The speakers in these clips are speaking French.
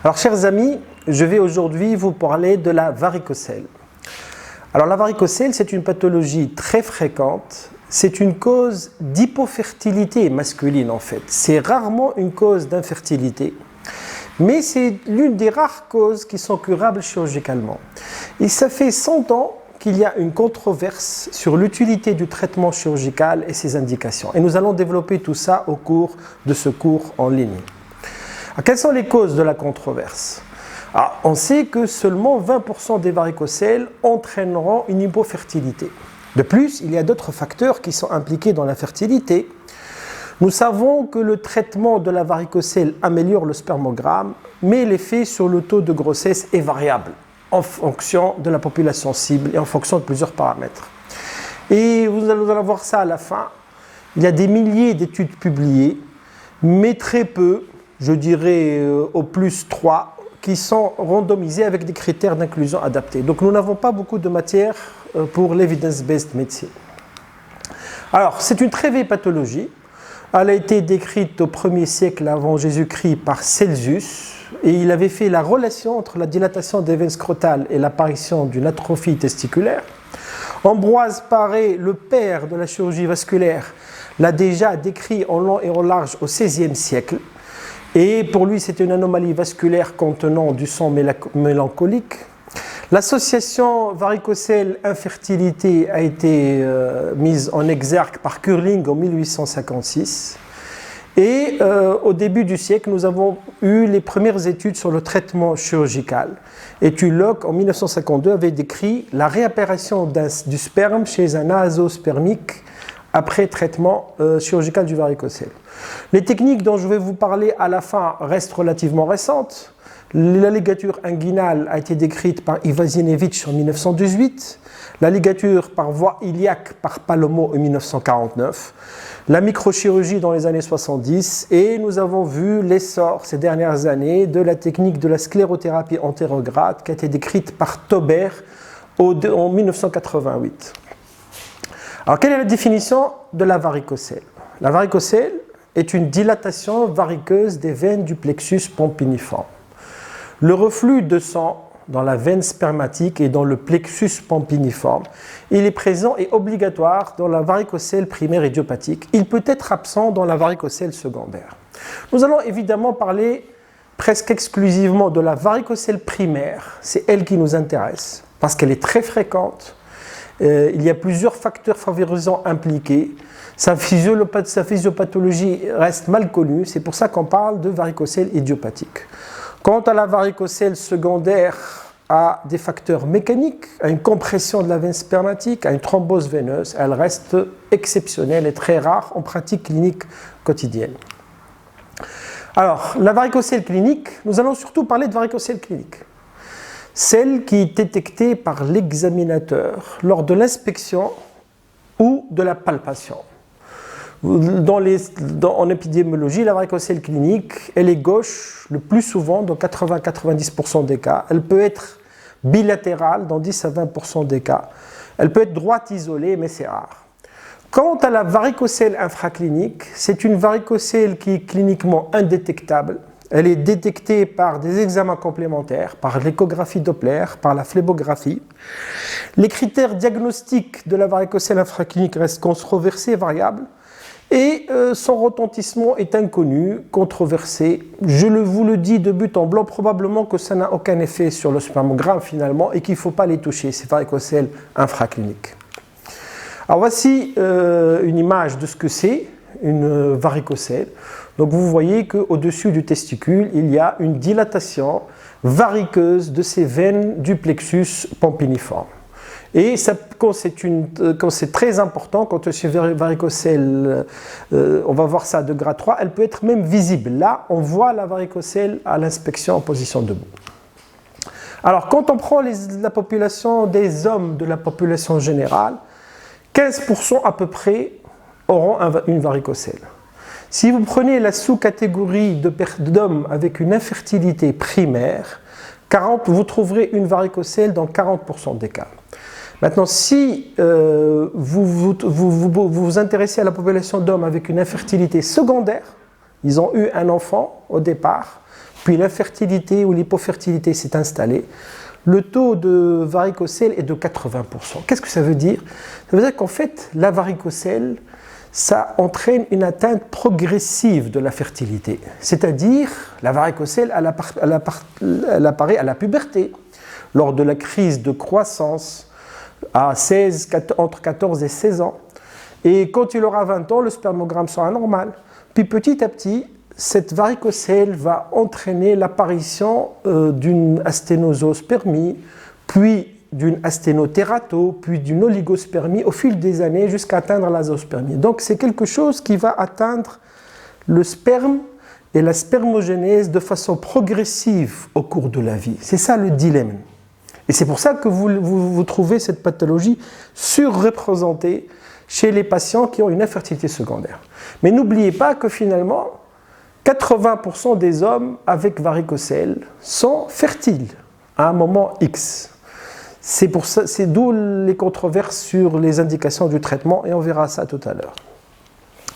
Alors, chers amis, je vais aujourd'hui vous parler de la varicocèle. Alors, la varicocèle, c'est une pathologie très fréquente. C'est une cause d'hypofertilité masculine, en fait. C'est rarement une cause d'infertilité, mais c'est l'une des rares causes qui sont curables chirurgicalement. Et ça fait 100 ans qu'il y a une controverse sur l'utilité du traitement chirurgical et ses indications. Et nous allons développer tout ça au cours de ce cours en ligne. Alors, quelles sont les causes de la controverse? Alors, on sait que seulement 20% des varicocèles entraîneront une hypofertilité. De plus, il y a d'autres facteurs qui sont impliqués dans la fertilité. Nous savons que le traitement de la varicocèle améliore le spermogramme, mais l'effet sur le taux de grossesse est variable en fonction de la population cible et en fonction de plusieurs paramètres. Et vous allez voir ça à la fin. Il y a des milliers d'études publiées, mais très peu, je dirais au plus 3, qui sont randomisées avec des critères d'inclusion adaptés. Donc nous n'avons pas beaucoup de matière pour l'evidence-based medicine. Alors, c'est une très vieille pathologie. Elle a été décrite au 1er siècle avant Jésus-Christ par Celsus, et il avait fait la relation entre la dilatation des veines scrotales et l'apparition d'une atrophie testiculaire. Ambroise Paré, le père de la chirurgie vasculaire, l'a déjà décrit en long et en large au XVIe siècle. Et pour lui, c'est une anomalie vasculaire contenant du sang mélancolique. L'association varicocèle-infertilité a été mise en exergue par Curling en 1856. Et au début du siècle, nous avons eu les premières études sur le traitement chirurgical. Et Tulloch, en 1952, avait décrit la réapparition du sperme chez un azoospermique après traitement chirurgical du varicocèle. Les techniques dont je vais vous parler à la fin restent relativement récentes. La ligature inguinale a été décrite par Ivazinievich en 1918, la ligature par voie iliaque par Palomo en 1949, la microchirurgie dans les années 70, et nous avons vu l'essor ces dernières années de la technique de la sclérothérapie antérograde qui a été décrite par Tauber en 1988. Alors, quelle est la définition de la varicocèle? La varicocèle est une dilatation variqueuse des veines du plexus pampiniforme. Le reflux de sang dans la veine spermatique et dans le plexus pampiniforme, il est présent et obligatoire dans la varicocèle primaire idiopathique. Il peut être absent dans la varicocèle secondaire. Nous allons évidemment parler presque exclusivement de la varicocèle primaire. C'est elle qui nous intéresse parce qu'elle est très fréquente. Il y a plusieurs facteurs favorisants impliqués. Sa physiopathologie reste mal connue. C'est pour ça qu'on parle de varicocèle idiopathique. Quant à la varicocèle secondaire, à des facteurs mécaniques, à une compression de la veine spermatique, à une thrombose veineuse, elle reste exceptionnelle et très rare en pratique clinique quotidienne. Alors, la varicocèle clinique, nous allons surtout parler de varicocèle clinique. Celle qui est détectée par l'examinateur lors de l'inspection ou de la palpation. En épidémiologie, la varicocèle clinique, elle est gauche le plus souvent, dans 80-90% des cas. Elle peut être bilatérale dans 10 à 20% des cas. Elle peut être droite isolée, mais c'est rare. Quant à la varicocèle infraclinique, c'est une varicocèle qui est cliniquement indétectable. Elle est détectée par des examens complémentaires, par l'échographie Doppler, par la phlébographie. Les critères diagnostiques de la varicocèle infraclinique restent controversés et variables. Et son retentissement est inconnu, controversé. Je vous le dis de but en blanc, probablement que ça n'a aucun effet sur le spermogramme finalement et qu'il ne faut pas les toucher, ces varicocèles infracliniques. Alors voici une image de ce que c'est une varicocèle. Donc vous voyez qu'au-dessus du testicule, il y a une dilatation variqueuse de ces veines du plexus pampiniforme. Et ça, quand c'est très important, quand c'est varicocèle, on va voir ça de grade 3, elle peut être même visible. Là, on voit la varicocèle à l'inspection en position debout. Alors, quand on prend la population des hommes de la population générale, 15% à peu près auront une varicocèle. Si vous prenez la sous-catégorie d'hommes avec une infertilité primaire, vous trouverez une varicocèle dans 40% des cas. Maintenant, si vous vous intéressez à la population d'hommes avec une infertilité secondaire, ils ont eu un enfant au départ, puis l'infertilité ou l'hypofertilité s'est installée, le taux de varicocèle est de 80%. Qu'est-ce que ça veut dire? Ça veut dire qu'en fait, la varicocèle, ça entraîne une atteinte progressive de la fertilité. C'est-à-dire, la varicocèle, elle apparaît à la puberté, lors de la crise de croissance, entre 14 et 16 ans. Et quand il aura 20 ans, le spermogramme sera normal. Puis petit à petit, cette varicocèle va entraîner l'apparition d'une asténosospermie, puis d'une asténotérato, puis d'une oligospermie au fil des années jusqu'à atteindre l'azospermie. Donc c'est quelque chose qui va atteindre le sperme et la spermogénèse de façon progressive au cours de la vie. C'est ça le dilemme. Et c'est pour ça que vous trouvez cette pathologie surreprésentée chez les patients qui ont une infertilité secondaire. Mais n'oubliez pas que finalement, 80% des hommes avec varicocèle sont fertiles à un moment X. C'est d'où les controverses sur les indications du traitement, et on verra ça tout à l'heure.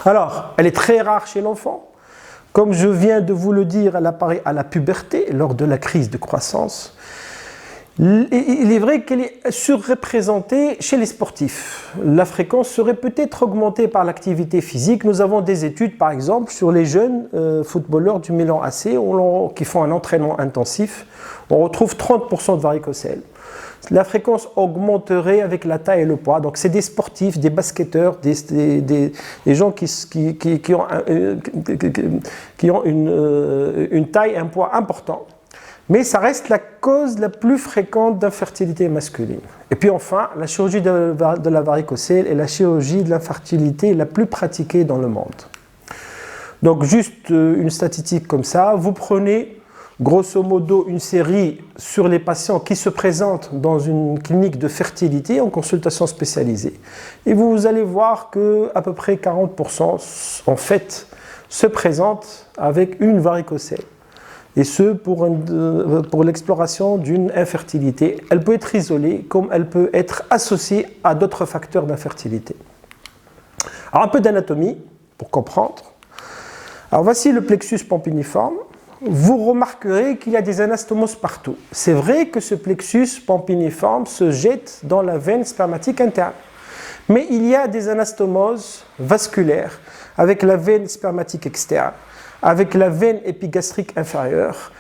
Alors, elle est très rare chez l'enfant. Comme je viens de vous le dire, elle apparaît à la puberté, lors de la crise de croissance. Il est vrai qu'elle est surreprésentée chez les sportifs. La fréquence serait peut-être augmentée par l'activité physique. Nous avons des études, par exemple, sur les jeunes footballeurs du Milan AC qui font un entraînement intensif. On retrouve 30% de varicocèle. La fréquence augmenterait avec la taille et le poids. Donc, c'est des sportifs, des basketteurs, des gens qui ont une taille, un poids important. Mais ça reste la cause la plus fréquente d'infertilité masculine. Et puis enfin, la chirurgie de la varicocèle est la chirurgie de l'infertilité la plus pratiquée dans le monde. Donc juste une statistique comme ça, vous prenez grosso modo une série sur les patients qui se présentent dans une clinique de fertilité en consultation spécialisée. Et vous allez voir qu'à peu près 40% en fait se présentent avec une varicocèle. Et ce pour l'exploration d'une infertilité. Elle peut être isolée comme elle peut être associée à d'autres facteurs d'infertilité. Alors un peu d'anatomie pour comprendre. Alors voici le plexus pampiniforme. Vous remarquerez qu'il y a des anastomoses partout. C'est vrai que ce plexus pampiniforme se jette dans la veine spermatique interne. Mais il y a des anastomoses vasculaires avec la veine spermatique externe, avec la veine épigastrique inférieure,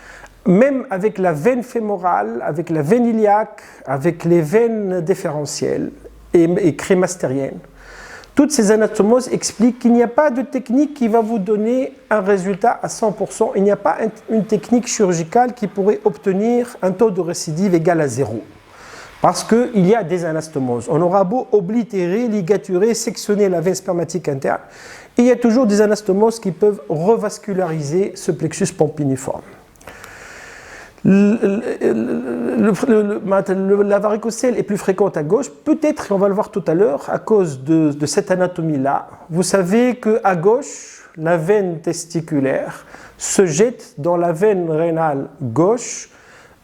même avec la veine fémorale, avec la veine iliaque, avec les veines déférentielles et crémastériennes. Toutes ces anatomoses expliquent qu'il n'y a pas de technique qui va vous donner un résultat à 100%. Il n'y a pas une technique chirurgicale qui pourrait obtenir un taux de récidive égal à 0. Parce qu'il y a des anastomoses. On aura beau oblitérer, ligaturer, sectionner la veine spermatique interne, il y a toujours des anastomoses qui peuvent revasculariser ce plexus pampiniforme. La varicocèle est plus fréquente à gauche, peut-être, et on va le voir tout à l'heure, à cause de cette anatomie-là. Vous savez qu'à gauche, la veine testiculaire se jette dans la veine rénale gauche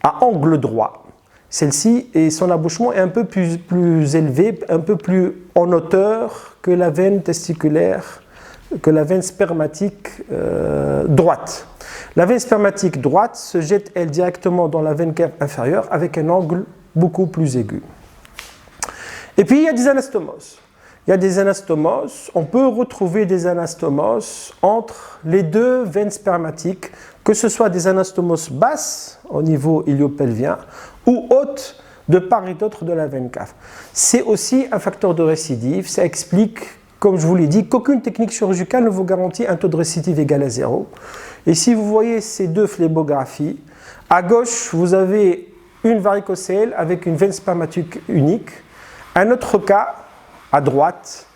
à angle droit. Celle-ci, et son abouchement est un peu plus élevé, un peu plus en hauteur que la veine testiculaire, que la veine spermatique droite. La veine spermatique droite se jette, elle, directement dans la veine cave inférieure avec un angle beaucoup plus aigu. Et puis, il y a des anastomoses. Il y a des anastomoses, on peut retrouver des anastomoses entre les deux veines spermatiques, que ce soit des anastomoses basses au niveau iliopelvien ou hautes de part et d'autre de la veine cave. C'est aussi un facteur de récidive, ça explique, comme je vous l'ai dit, qu'aucune technique chirurgicale ne vous garantit un taux de récidive égal à 0. Et si vous voyez ces deux phlébographies, à gauche, vous avez une varicocèle avec une veine spermatique unique, un autre cas à droite,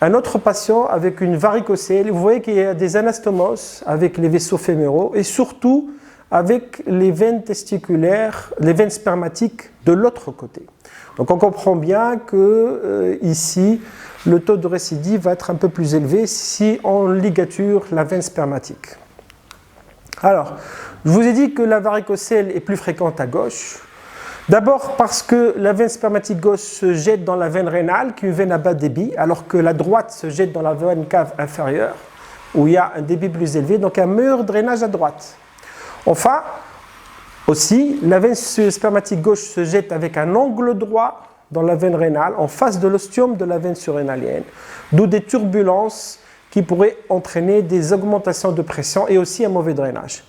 un autre patient avec une varicocèle. Vous voyez qu'il y a des anastomoses avec les vaisseaux féméraux et surtout avec les veines testiculaires, les veines spermatiques de l'autre côté. Donc on comprend bien que ici, le taux de récidive va être un peu plus élevé si on ligature la veine spermatique. Alors, je vous ai dit que la varicocèle est plus fréquente à gauche. D'abord parce que la veine spermatique gauche se jette dans la veine rénale, qui est une veine à bas débit, alors que la droite se jette dans la veine cave inférieure, où il y a un débit plus élevé, donc un meilleur drainage à droite. Enfin, aussi, la veine spermatique gauche se jette avec un angle droit dans la veine rénale, en face de l'ostium de la veine surrénalienne, d'où des turbulences qui pourraient entraîner des augmentations de pression et aussi un mauvais drainage.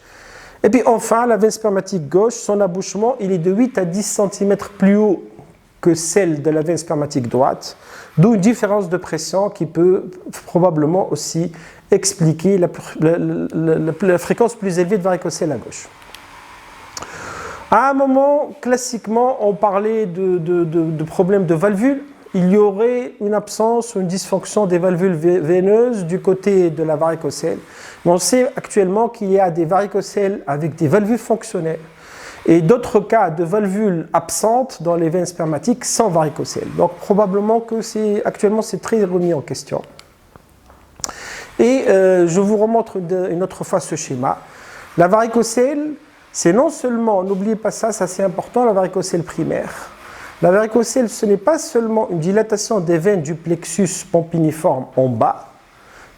Et puis enfin, la veine spermatique gauche, son abouchement, il est de 8 à 10 cm plus haut que celle de la veine spermatique droite, d'où une différence de pression qui peut probablement aussi expliquer la fréquence plus élevée de varicocèle à gauche. À un moment, classiquement, on parlait de problèmes de valvules. Il y aurait une absence ou une dysfonction des valvules veineuses du côté de la varicocèle. Mais on sait actuellement qu'il y a des varicocèles avec des valvules fonctionnelles et d'autres cas de valvules absentes dans les veines spermatiques sans varicocèle. Donc probablement que actuellement c'est très remis en question. Et je vous remontre une autre fois ce schéma. La varicocèle, c'est non seulement, n'oubliez pas ça, ça c'est important, la varicocèle primaire. La varicocèle, ce n'est pas seulement une dilatation des veines du plexus pompiniforme en bas,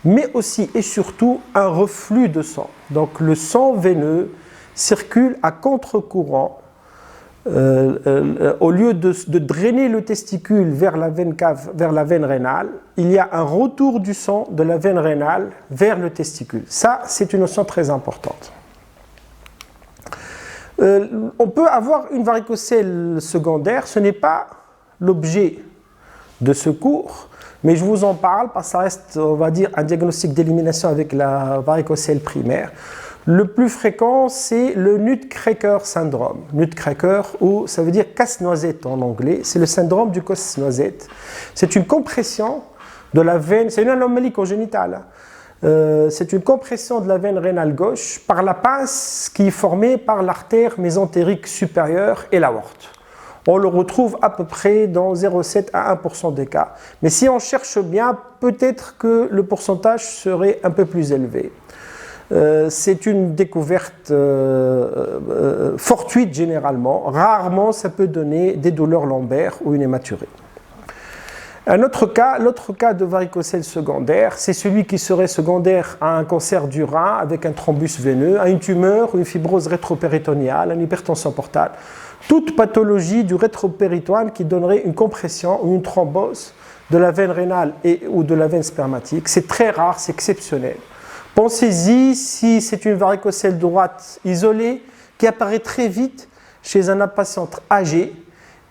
mais aussi et surtout un reflux de sang. Donc le sang veineux circule à contre-courant. Au lieu de drainer le testicule vers la veine cave, vers la veine rénale, il y a un retour du sang de la veine rénale vers le testicule. Ça, c'est une notion très importante. On peut avoir une varicocèle secondaire, ce n'est pas l'objet de ce cours, mais je vous en parle parce que ça reste, on va dire, un diagnostic d'élimination avec la varicocèle primaire. Le plus fréquent, c'est le Nutcracker syndrome. Nutcracker, ou ça veut dire casse-noisette en anglais, c'est le syndrome du casse-noisette. C'est une compression de la veine, c'est une anomalie congénitale. C'est une compression de la veine rénale gauche par la pince qui est formée par l'artère mésentérique supérieure et l'aorte. On le retrouve à peu près dans 0,7 à 1% des cas. Mais si on cherche bien, peut-être que le pourcentage serait un peu plus élevé. C'est une découverte fortuite généralement. Rarement, ça peut donner des douleurs lombaires ou une hématurie. L'autre cas de varicocèle secondaire, c'est celui qui serait secondaire à un cancer du rein avec un thrombus veineux, à une tumeur, une fibrose rétropéritonéale, une hypertension portale. Toute pathologie du rétropéritoine qui donnerait une compression ou une thrombose de la veine rénale ou de la veine spermatique. C'est très rare, c'est exceptionnel. Pensez-y si c'est une varicocèle droite isolée qui apparaît très vite chez un patient âgé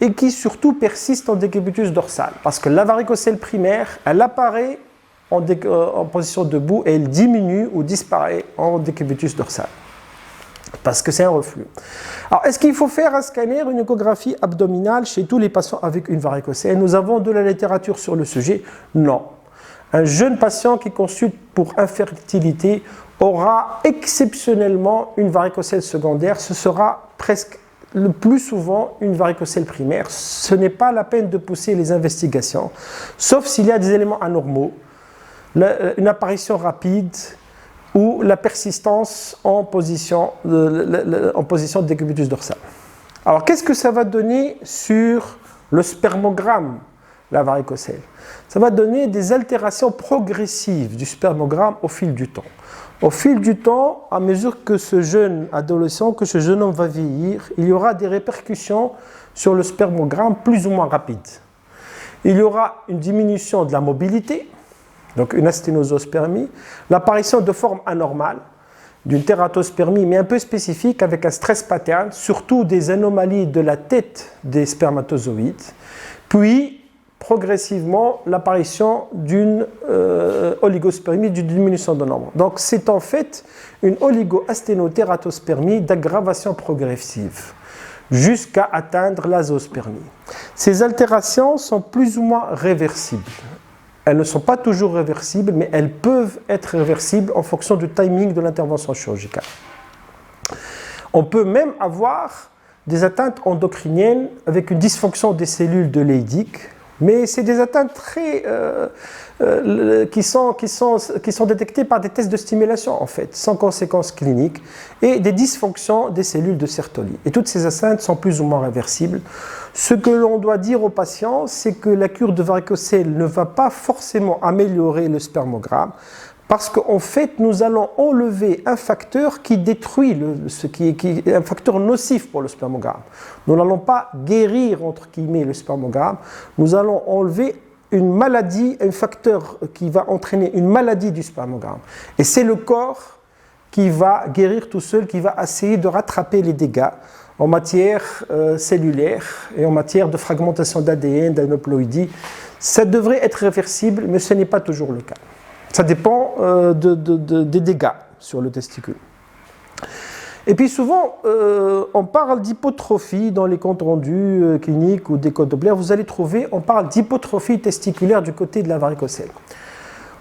et qui surtout persiste en décubitus dorsal. Parce que la varicocèle primaire, elle apparaît en position debout et elle diminue ou disparaît en décubitus dorsal. Parce que c'est un reflux. Alors, est-ce qu'il faut faire un scanner, une échographie abdominale chez tous les patients avec une varicocèle? Nous avons de la littérature sur le sujet? Non. Un jeune patient qui consulte pour infertilité aura exceptionnellement une varicocèle secondaire. Ce sera presque le plus souvent une varicocèle primaire. Ce n'est pas la peine de pousser les investigations, sauf s'il y a des éléments anormaux, une apparition rapide ou la persistance en position de décubitus dorsal. Alors, qu'est-ce que ça va donner sur le spermogramme, la varicocèle? Ça va donner des altérations progressives du spermogramme au fil du temps. Au fil du temps, à mesure que ce jeune adolescent, que ce jeune homme va vieillir, il y aura des répercussions sur le spermogramme plus ou moins rapides. Il y aura une diminution de la mobilité, donc une asténosospermie, l'apparition de formes anormales, d'une tératospermie, mais un peu spécifique, avec un stress pattern, surtout des anomalies de la tête des spermatozoïdes, puis progressivement l'apparition d'une oligospermie, d'une diminution de nombre. Donc c'est en fait une oligoasténotératospermie d'aggravation progressive jusqu'à atteindre l'azospermie. Ces altérations sont plus ou moins réversibles. Elles ne sont pas toujours réversibles, mais elles peuvent être réversibles en fonction du timing de l'intervention chirurgicale. On peut même avoir des atteintes endocriniennes avec une dysfonction des cellules de Leydig, mais c'est des atteintes qui sont détectées par des tests de stimulation, en fait, sans conséquences cliniques, et des dysfonctions des cellules de Sertoli. Et toutes ces atteintes sont plus ou moins réversibles. Ce que l'on doit dire aux patients, c'est que la cure de varicocèle ne va pas forcément améliorer le spermogramme, Parce qu'en fait, nous allons enlever un facteur qui détruit, qui est un facteur nocif pour le spermogramme. Nous n'allons pas guérir, entre guillemets, le spermogramme. Nous allons enlever une maladie, un facteur qui va entraîner une maladie du spermogramme. Et c'est le corps qui va guérir tout seul, qui va essayer de rattraper les dégâts en matière cellulaire et en matière de fragmentation d'ADN, d'aneuploïdie. Ça devrait être réversible, mais ce n'est pas toujours le cas. Ça dépend des dégâts sur le testicule. Et puis souvent, on parle d'hypotrophie dans les comptes rendus cliniques ou des codes Doppler. Vous allez trouver, on parle d'hypotrophie testiculaire du côté de la varicocèle.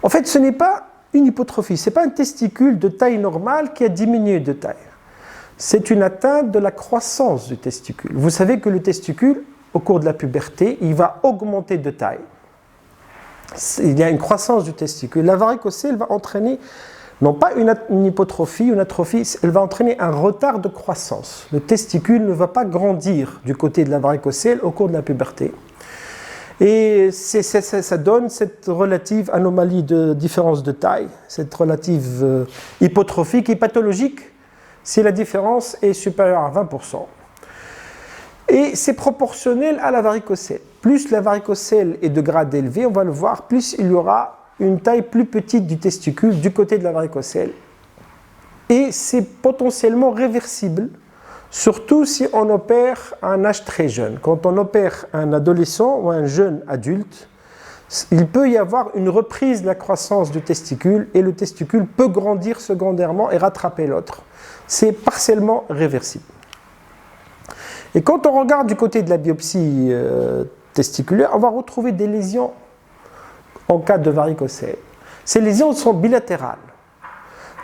En fait, ce n'est pas une hypotrophie, ce n'est pas un testicule de taille normale qui a diminué de taille. C'est une atteinte de la croissance du testicule. Vous savez que le testicule, au cours de la puberté, il va augmenter de taille. Il y a une croissance du testicule. La varicocèle va entraîner, non pas une hypotrophie, une atrophie, elle va entraîner un retard de croissance. Le testicule ne va pas grandir du côté de la varicocèle au cours de la puberté. Et ça donne cette relative anomalie de différence de taille, cette relative hypotrophie qui est pathologique si la différence est supérieure à 20%. Et c'est proportionnel à la varicocèle. Plus la varicocèle est de grade élevé, on va le voir, plus il y aura une taille plus petite du testicule du côté de la varicocèle. Et c'est potentiellement réversible, surtout si on opère à un âge très jeune. Quand on opère un adolescent ou un jeune adulte, il peut y avoir une reprise de la croissance du testicule et le testicule peut grandir secondairement et rattraper l'autre. C'est partiellement réversible. Et quand on regarde du côté de la biopsie testiculaire, on va retrouver des lésions en cas de varicocèle. Ces lésions sont bilatérales.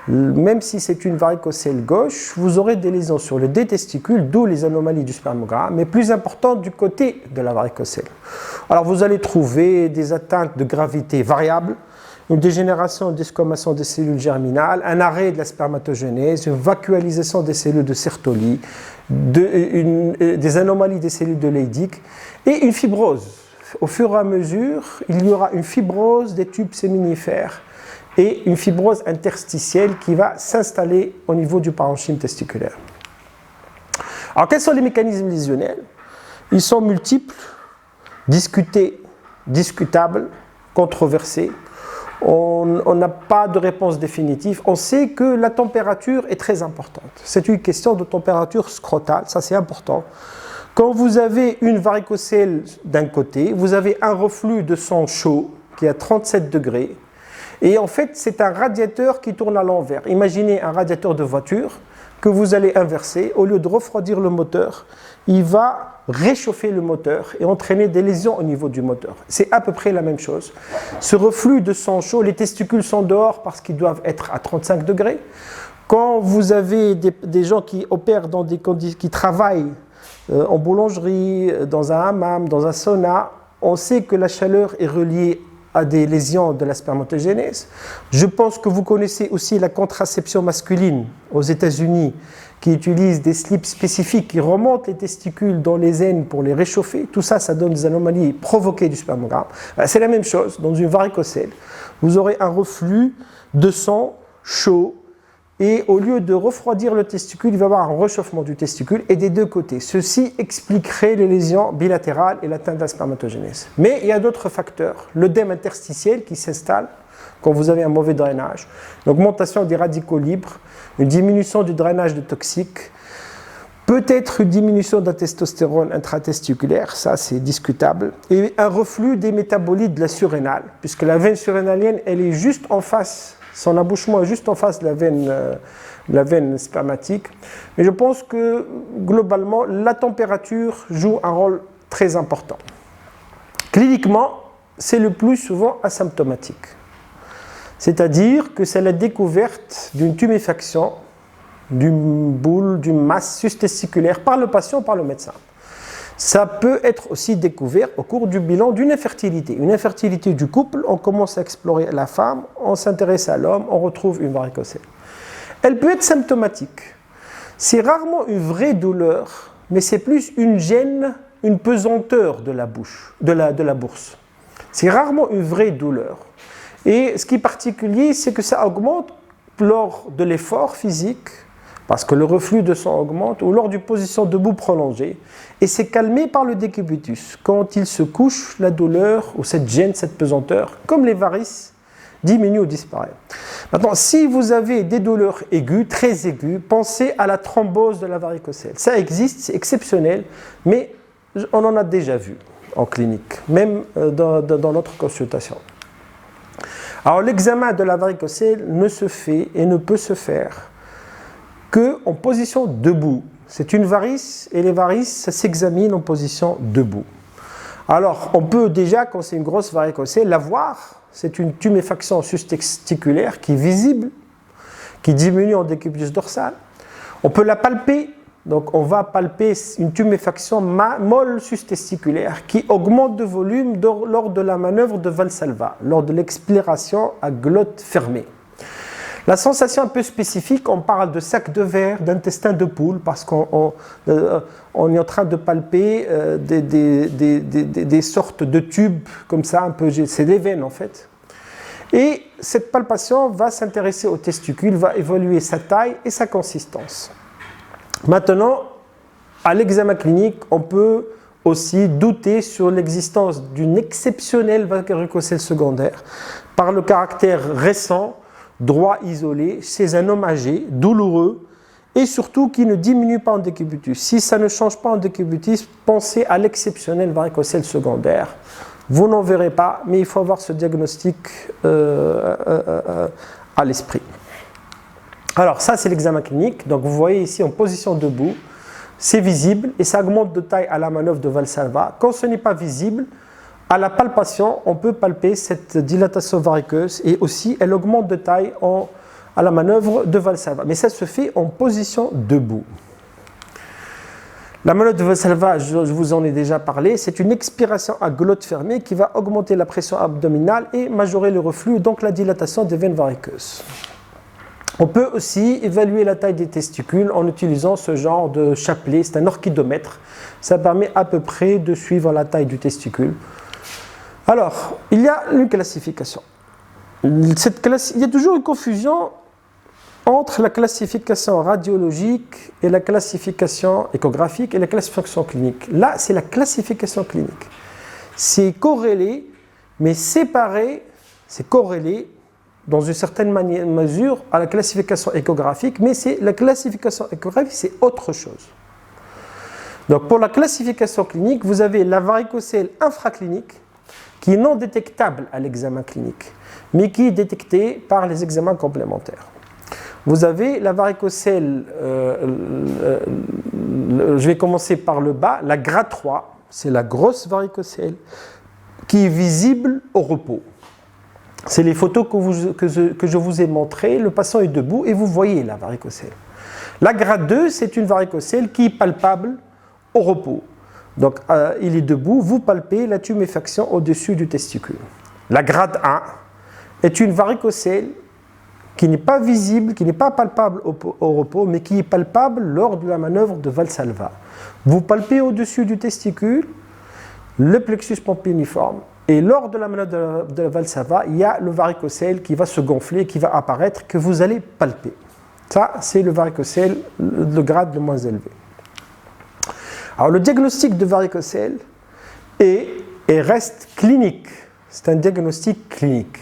Même si c'est une varicocèle gauche, vous aurez des lésions sur les deux testicules, d'où les anomalies du spermogramme, mais plus importantes du côté de la varicocèle. Alors vous allez trouver des atteintes de gravité variable, une dégénération et desquamation des cellules germinales, un arrêt de la spermatogénèse, une vacuolisation des cellules de Sertoli, des anomalies des cellules de Leydig et une fibrose. Au fur et à mesure, il y aura une fibrose des tubes séminifères et une fibrose interstitielle qui va s'installer au niveau du parenchyme testiculaire. Alors, quels sont les mécanismes lésionnels? Ils sont multiples, discutables, controversés. On n'a pas de réponse définitive. On sait que la température est très importante. C'est une question de température scrotale, ça c'est important. Quand vous avez une varicocèle d'un côté, vous avez un reflux de sang chaud qui est à 37 degrés. Et en fait, c'est un radiateur qui tourne à l'envers. Imaginez un radiateur de voiture que vous allez inverser. Au lieu de refroidir le moteur, il va réchauffer le moteur et entraîner des lésions au niveau du moteur. C'est à peu près la même chose. Ce reflux de sang chaud, les testicules sont dehors parce qu'ils doivent être à 35 degrés. Quand vous avez des gens qui opèrent dans des conditions, qui travaillent en boulangerie, dans un hammam, dans un sauna, on sait que la chaleur est reliée à des lésions de la spermatogénèse. Je pense que vous connaissez aussi la contraception masculine aux États-Unis qui utilise des slips spécifiques qui remontent les testicules dans les aines pour les réchauffer. Tout ça, ça donne des anomalies provoquées du spermogramme. C'est la même chose dans une varicocèle. Vous aurez un reflux de sang chaud et au lieu de refroidir le testicule, il va y avoir un réchauffement du testicule et des deux côtés. Ceci expliquerait les lésions bilatérales et l'atteinte de la spermatogénèse. Mais il y a d'autres facteurs. L'œdème interstitiel qui s'installe quand vous avez un mauvais drainage, l'augmentation des radicaux libres, une diminution du drainage de toxiques, peut-être une diminution de la testostérone intratesticulaire, ça c'est discutable, et un reflux des métabolites de la surrénale, puisque la veine surrénalienne, elle est juste en face. Son abouchement est juste en face de la veine spermatique. Mais je pense que, globalement, la température joue un rôle très important. Cliniquement, c'est le plus souvent asymptomatique. C'est-à-dire que c'est la découverte d'une tuméfaction, d'une boule, d'une masse sustesticulaire par le patient, par le médecin. Ça peut être aussi découvert au cours du bilan d'une infertilité. Une infertilité du couple, on commence à explorer la femme, on s'intéresse à l'homme, on retrouve une varicocèle. Elle peut être symptomatique. C'est rarement une vraie douleur, mais c'est plus une gêne, une pesanteur de la bouche, de la bourse. C'est rarement une vraie douleur. Et ce qui est particulier, c'est que ça augmente lors de l'effort physique, parce que le reflux de sang augmente, ou lors d'une position debout prolongée, et c'est calmé par le décubitus. Quand il se couche, la douleur, ou cette gêne, cette pesanteur, comme les varices, diminue ou disparaît. Maintenant, si vous avez des douleurs aiguës, très aiguës, pensez à la thrombose de la varicocèle. Ça existe, c'est exceptionnel, mais on en a déjà vu en clinique, même dans notre consultation. Alors, l'examen de la varicocèle ne se fait et ne peut se faire qu'en position debout. C'est une varice, et les varices, ça s'examine en position debout. Alors, on peut déjà, quand c'est une grosse varicocèle, la voir. C'est une tuméfaction sus-testiculaire qui est visible, qui diminue en décubitus dorsal. On peut la palper, donc on va palper une tuméfaction molle sus-testiculaire qui augmente de volume lors de la manœuvre de Valsalva, lors de l'expiration à glotte fermée. La sensation un peu spécifique, on parle de sac de verre, d'intestin de poule, parce qu'on est en train de palper des sortes de tubes comme ça, un peu, c'est des veines en fait. Et cette palpation va s'intéresser au testicule, va évaluer sa taille et sa consistance. Maintenant, à l'examen clinique, on peut aussi douter sur l'existence d'une exceptionnelle varicocèle secondaire par le caractère récent, droit isolé, chez un homme âgé, douloureux, et surtout qui ne diminue pas en décubitus. Si ça ne change pas en décubitus, pensez à l'exceptionnelle varicocèle secondaire. Vous n'en verrez pas, mais il faut avoir ce diagnostic à l'esprit. Alors ça, c'est l'examen clinique. Donc vous voyez ici en position debout, c'est visible et ça augmente de taille à la manœuvre de Valsalva. Quand ce n'est pas visible, à la palpation, on peut palper cette dilatation variceuse et aussi elle augmente de taille à la manœuvre de Valsalva. Mais ça se fait en position debout. La manœuvre de Valsalva, je vous en ai déjà parlé, c'est une expiration à glotte fermée qui va augmenter la pression abdominale et majorer le reflux, donc la dilatation des veines variqueuses. On peut aussi évaluer la taille des testicules en utilisant ce genre de chapelet, c'est un orchidomètre. Ça permet à peu près de suivre la taille du testicule. Alors, il y a une classification. Il y a toujours une confusion entre la classification radiologique et la classification échographique et la classification clinique. Là, c'est la classification clinique. C'est corrélé, mais séparé, c'est corrélé dans une certaine mesure à la classification échographique, mais la classification échographique, c'est autre chose. Donc, pour la classification clinique, vous avez la varicocèle infraclinique, qui est non détectable à l'examen clinique, mais qui est détectée par les examens complémentaires. Vous avez la varicocèle, je vais commencer par le bas, la grade 3, c'est la grosse varicocèle, qui est visible au repos. C'est les photos que je vous ai montrées, le patient est debout et vous voyez la varicocèle. La grade 2, c'est une varicocèle qui est palpable au repos. Donc, il est debout, vous palpez la tuméfaction au-dessus du testicule. La grade 1 est une varicocèle qui n'est pas visible, qui n'est pas palpable au repos, mais qui est palpable lors de la manœuvre de Valsalva. Vous palpez au-dessus du testicule, le plexus pompéniforme, et lors de la manœuvre de la Valsalva, il y a le varicocèle qui va se gonfler, qui va apparaître, que vous allez palper. Ça, c'est le varicocèle, le grade le moins élevé. Alors, le diagnostic de varicocèle est et reste clinique. C'est un diagnostic clinique.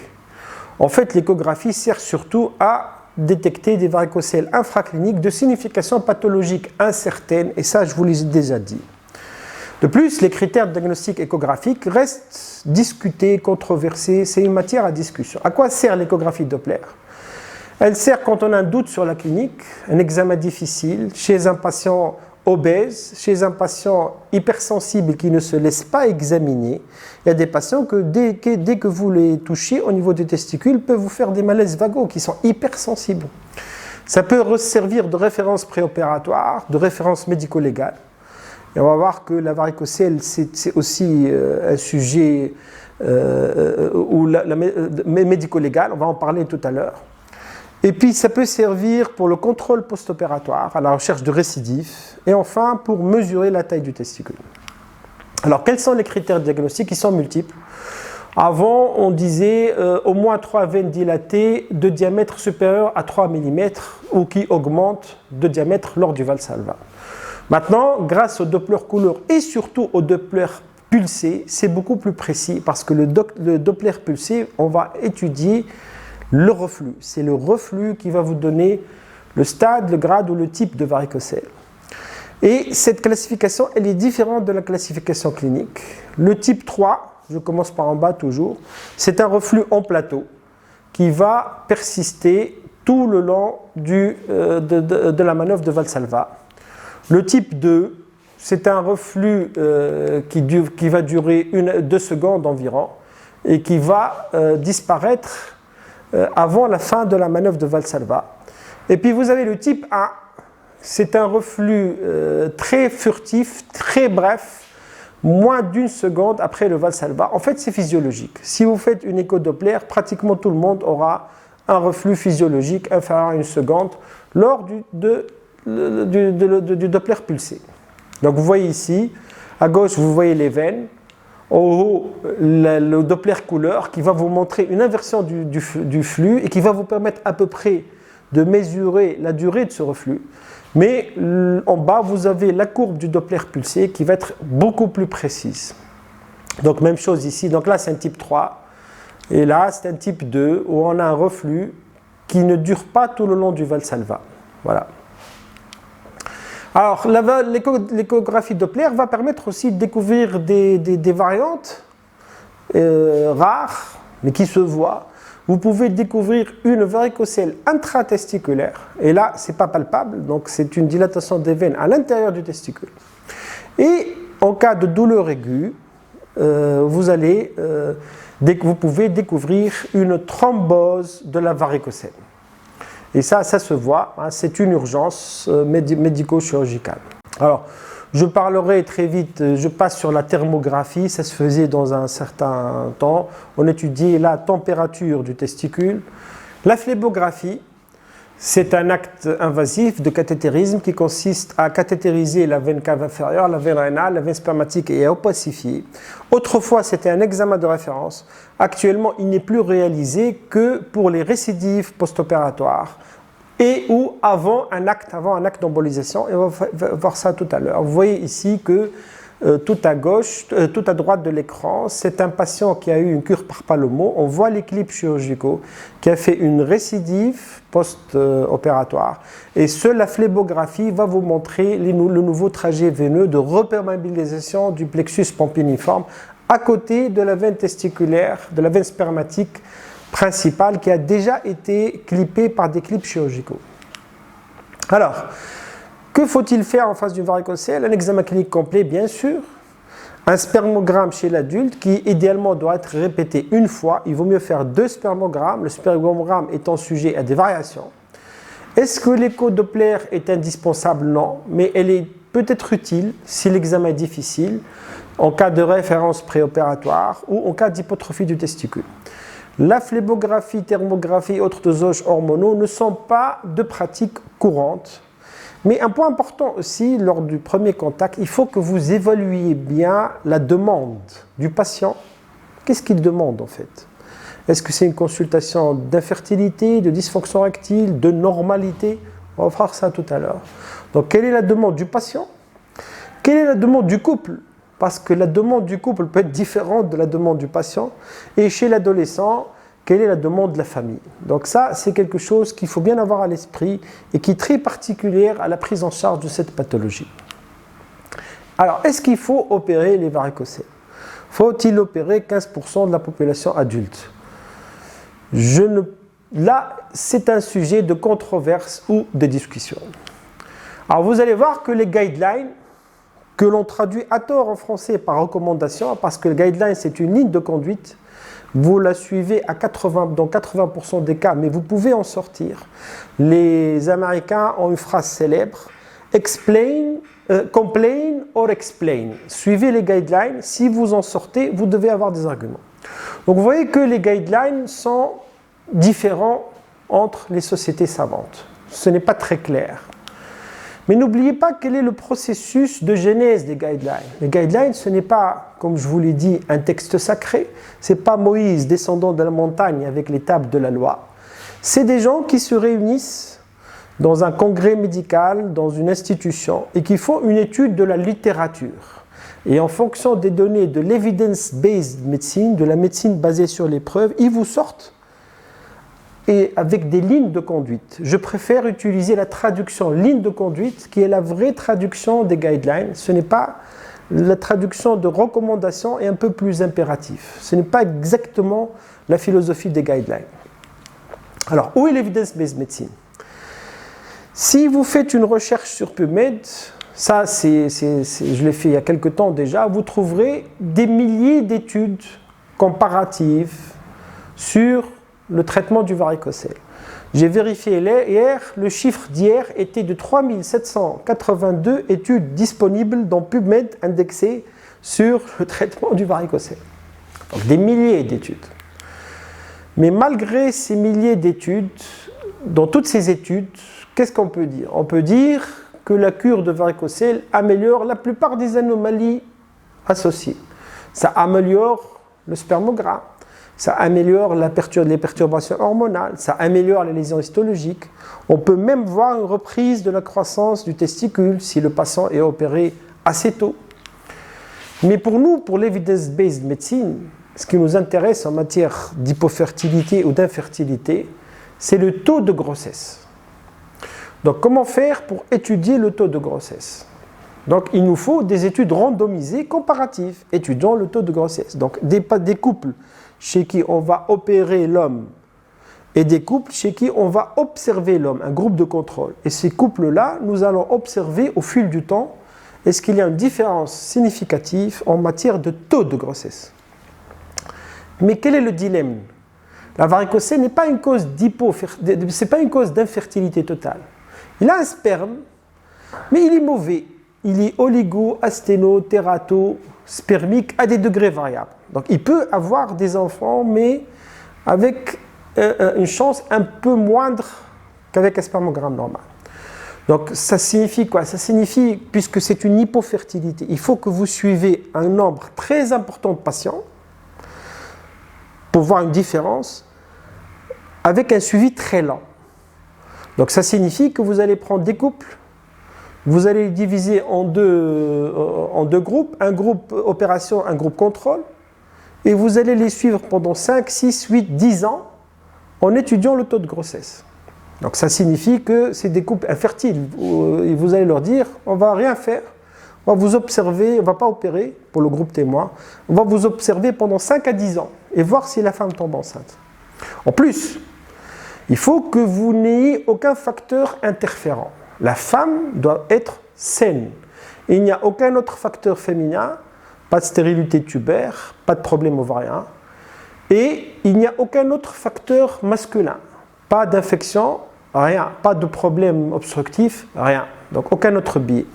En fait, l'échographie sert surtout à détecter des varicocèles infracliniques de signification pathologique incertaine, et ça, je vous l'ai déjà dit. De plus, les critères de diagnostic échographique restent discutés, controversés, c'est une matière à discussion. À quoi sert l'échographie Doppler ? Elle sert quand on a un doute sur la clinique, un examen difficile, chez un patient obèse, chez un patient hypersensible qui ne se laisse pas examiner. Il y a des patients que dès que vous les touchez au niveau des testicules, peuvent vous faire des malaises vagaux qui sont hypersensibles. Ça peut servir de référence préopératoire, de référence médico-légale. Et on va voir que la varicocèle, c'est aussi un sujet médico-légal, on va en parler tout à l'heure. Et puis ça peut servir pour le contrôle post-opératoire, à la recherche de récidives, et enfin pour mesurer la taille du testicule. Alors quels sont les critères diagnostiques? Ils sont multiples. Avant, on disait au moins 3 veines dilatées de diamètre supérieur à 3 mm ou qui augmentent de diamètre lors du Valsalva. Maintenant, grâce au Doppler couleur et surtout au Doppler pulsé, c'est beaucoup plus précis parce que le Doppler pulsé, on va étudier le reflux. C'est le reflux qui va vous donner le stade, le grade ou le type de varicocèle. Et cette classification, elle est différente de la classification clinique. Le type 3, je commence par en bas toujours, c'est un reflux en plateau qui va persister tout le long de la manœuvre de Valsalva. Le type 2, c'est un reflux qui va durer 2 secondes environ et qui va disparaître avant la fin de la manœuvre de Valsalva. Et puis vous avez le type 1, c'est un reflux très furtif, très bref, moins d'1 seconde après le Valsalva. En fait, c'est physiologique. Si vous faites une écho-Doppler, pratiquement tout le monde aura un reflux physiologique inférieur à 1 seconde lors du Doppler pulsé. Donc vous voyez ici, à gauche, vous voyez les veines. Au haut, le Doppler couleur qui va vous montrer une inversion du flux et qui va vous permettre à peu près de mesurer la durée de ce reflux. Mais en bas, vous avez la courbe du Doppler pulsé qui va être beaucoup plus précise. Donc même chose ici. Donc là, c'est un type 3. Et là, c'est un type 2 où on a un reflux qui ne dure pas tout le long du Valsalva. Voilà. Alors, l'échographie Doppler va permettre aussi de découvrir des variantes rares, mais qui se voient. Vous pouvez découvrir une varicocèle intratesticulaire, et là, ce n'est pas palpable, donc c'est une dilatation des veines à l'intérieur du testicule. Et en cas de douleur aiguë, vous pouvez découvrir une thrombose de la varicocèle. Et ça se voit, hein, c'est une urgence médico-chirurgicale. Alors, je parlerai très vite, je passe sur la thermographie, ça se faisait dans un certain temps. On étudiait la température du testicule. La phlébographie, c'est un acte invasif de cathétérisme qui consiste à cathétériser la veine cave inférieure, la veine rénale, la veine spermatique et à opacifier. Autrefois, c'était un examen de référence. Actuellement, il n'est plus réalisé que pour les récidives post-opératoires et ou avant un acte d'embolisation, et on va voir ça tout à l'heure. Vous voyez ici que tout à droite de l'écran, c'est un patient qui a eu une cure par Palomo. On voit les clips chirurgicaux qui a fait une récidive post-opératoire. Et la phlébographie va vous montrer le nouveau trajet veineux de reperméabilisation du plexus pompiniforme à côté de la veine testiculaire, de la veine spermatique principale qui a déjà été clippée par des clips chirurgicaux. Alors, que faut-il faire en face d'une varicocèle? Un examen clinique complet, bien sûr. Un spermogramme chez l'adulte qui, idéalement, doit être répété une fois. Il vaut mieux faire 2 spermogrammes, le spermogramme étant sujet à des variations. Est-ce que l'écho-Doppler est indispensable? Non, mais elle est peut-être utile si l'examen est difficile, en cas de référence préopératoire ou en cas d'hypotrophie du testicule. La phlébographie, thermographie et autres dosages hormonaux ne sont pas de pratiques courantes. Mais un point important aussi, lors du premier contact, il faut que vous évaluiez bien la demande du patient. Qu'est-ce qu'il demande en fait? Est-ce que c'est une consultation d'infertilité, de dysfonction rectile, de normalité? On va voir ça tout à l'heure. Donc, quelle est la demande du patient? Quelle est la demande du couple? Parce que la demande du couple peut être différente de la demande du patient. Et chez l'adolescent, quelle est la demande de la famille? Donc ça, c'est quelque chose qu'il faut bien avoir à l'esprit et qui est très particulière à la prise en charge de cette pathologie. Alors, est-ce qu'il faut opérer les varicocèles? Faut-il opérer 15% de la population adulte? Là, c'est un sujet de controverse ou de discussion. Alors, vous allez voir que les guidelines, que l'on traduit à tort en français par recommandation, parce que le guideline, c'est une ligne de conduite, vous la suivez dans 80% des cas, mais vous pouvez en sortir. Les Américains ont une phrase célèbre, complain or explain. Suivez les guidelines, si vous en sortez, vous devez avoir des arguments. Donc vous voyez que les guidelines sont différents entre les sociétés savantes. Ce n'est pas très clair. Mais n'oubliez pas quel est le processus de genèse des guidelines. Les guidelines, ce n'est pas, comme je vous l'ai dit, un texte sacré. Ce n'est pas Moïse descendant de la montagne avec les tables de la loi. C'est des gens qui se réunissent dans un congrès médical, dans une institution, et qui font une étude de la littérature. Et en fonction des données de l'evidence-based medicine, de la médecine basée sur les preuves, ils vous sortent et avec des lignes de conduite. Je préfère utiliser la traduction ligne de conduite, qui est la vraie traduction des guidelines. Ce n'est pas la traduction de recommandation et un peu plus impératif. Ce n'est pas exactement la philosophie des guidelines. Alors, où est l'evidence-based medicine? Si vous faites une recherche sur PubMed, ça je l'ai fait il y a quelque temps déjà, vous trouverez des milliers d'études comparatives sur le traitement du varicocèle. J'ai vérifié hier, le chiffre d'hier était de 3782 études disponibles dans PubMed indexées sur le traitement du varicocèle. Donc des milliers d'études. Mais malgré ces milliers d'études, dans toutes ces études, qu'est-ce qu'on peut dire? On peut dire que la cure de varicocèle améliore la plupart des anomalies associées. Ça améliore le spermogramme, ça améliore les perturbations hormonales, ça améliore les lésions histologiques. On peut même voir une reprise de la croissance du testicule si le patient est opéré assez tôt. Mais pour nous, pour l'evidence-based medicine, ce qui nous intéresse en matière d'hypofertilité ou d'infertilité, c'est le taux de grossesse. Donc, comment faire pour étudier le taux de grossesse? Donc, il nous faut des études randomisées comparatives, étudiant le taux de grossesse. Donc, des couples chez qui on va opérer l'homme et des couples chez qui on va observer l'homme, un groupe de contrôle. Et ces couples-là, nous allons observer au fil du temps, est-ce qu'il y a une différence significative en matière de taux de grossesse? Mais quel est le dilemme? La varicocèle n'est pas une cause c'est pas une cause d'infertilité totale. Il a un sperme, mais il est mauvais. Il est oligo-asténo-térato-spermique à des degrés variables. Donc il peut avoir des enfants, mais avec une chance un peu moindre qu'avec un spermogramme normal. Donc ça signifie quoi? Ça signifie, puisque c'est une hypofertilité, il faut que vous suivez un nombre très important de patients pour voir une différence avec un suivi très lent. Donc ça signifie que vous allez prendre des couples, vous allez les diviser en deux groupes, un groupe opération, un groupe contrôle, et vous allez les suivre pendant 5, 6, 8, 10 ans en étudiant le taux de grossesse. Donc ça signifie que c'est des couples infertiles, et vous allez leur dire, on ne va rien faire, on va vous observer, on ne va pas opérer pour le groupe témoin, on va vous observer pendant 5 à 10 ans, et voir si la femme tombe enceinte. En plus, il faut que vous n'ayez aucun facteur interférent. La femme doit être saine. Et il n'y a aucun autre facteur féminin, pas de stérilité tubaire, pas de problème ovarien. Et il n'y a aucun autre facteur masculin. Pas d'infection, rien. Pas de problème obstructif, rien. Donc aucun autre biais.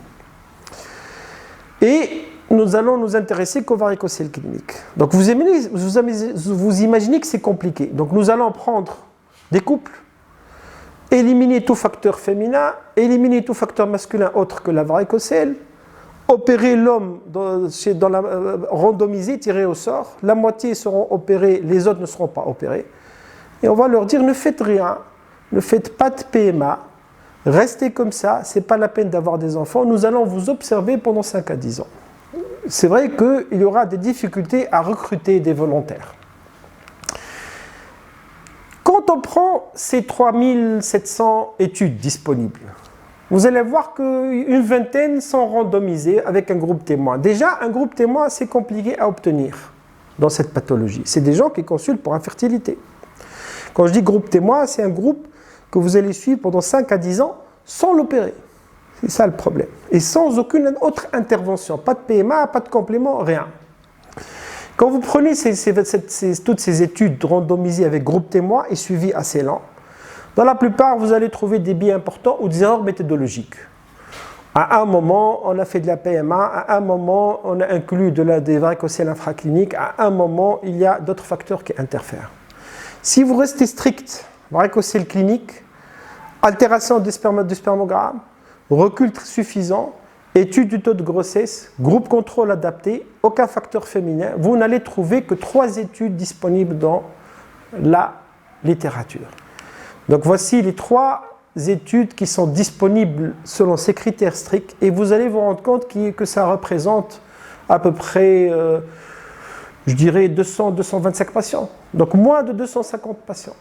Et nous allons nous intéresser qu'au varicocèle clinique. Donc vous imaginez que c'est compliqué. Donc nous allons prendre des couples, éliminer tout facteur féminin, éliminer tout facteur masculin autre que la varicocèle, opérer l'homme randomisé, tiré au sort, la moitié seront opérés, les autres ne seront pas opérés. Et on va leur dire, ne faites rien, ne faites pas de PMA, restez comme ça, ce n'est pas la peine d'avoir des enfants, nous allons vous observer pendant 5 à 10 ans. C'est vrai qu'il y aura des difficultés à recruter des volontaires. Quand on prend ces 3700 études disponibles, vous allez voir qu'une vingtaine sont randomisées avec un groupe témoin. Déjà, un groupe témoin, c'est compliqué à obtenir dans cette pathologie. C'est des gens qui consultent pour infertilité. Quand je dis groupe témoin, c'est un groupe que vous allez suivre pendant 5 à 10 ans sans l'opérer. C'est ça le problème. Et sans aucune autre intervention. Pas de PMA, pas de complément, rien. Quand vous prenez toutes ces études randomisées avec groupe témoin et suivies assez lent, dans la plupart, vous allez trouver des biais importants ou des erreurs méthodologiques. À un moment, on a fait de la PMA, à un moment, on a inclus des varicocèles infracliniques, à un moment, il y a d'autres facteurs qui interfèrent. Si vous restez strict, varicocèle clinique, altération du spermogramme, recul suffisant, étude du taux de grossesse, groupe contrôle adapté, aucun facteur féminin. Vous n'allez trouver que 3 études disponibles dans la littérature. Donc voici les 3 études qui sont disponibles selon ces critères stricts et vous allez vous rendre compte que ça représente à peu près, je dirais, 200-225 patients. Donc moins de 250 patients.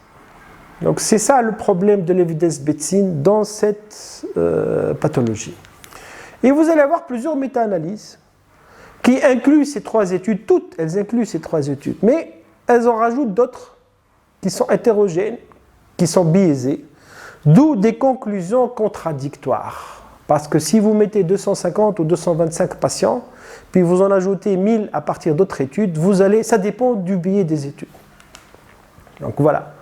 Donc c'est ça le problème de l'évidence-médecine dans cette pathologie. Et vous allez avoir plusieurs méta-analyses qui incluent ces 3 études, toutes elles incluent ces 3 études, mais elles en rajoutent d'autres qui sont hétérogènes, qui sont biaisées, d'où des conclusions contradictoires. Parce que si vous mettez 250 ou 225 patients, puis vous en ajoutez 1000 à partir d'autres études, ça dépend du biais des études. Donc voilà.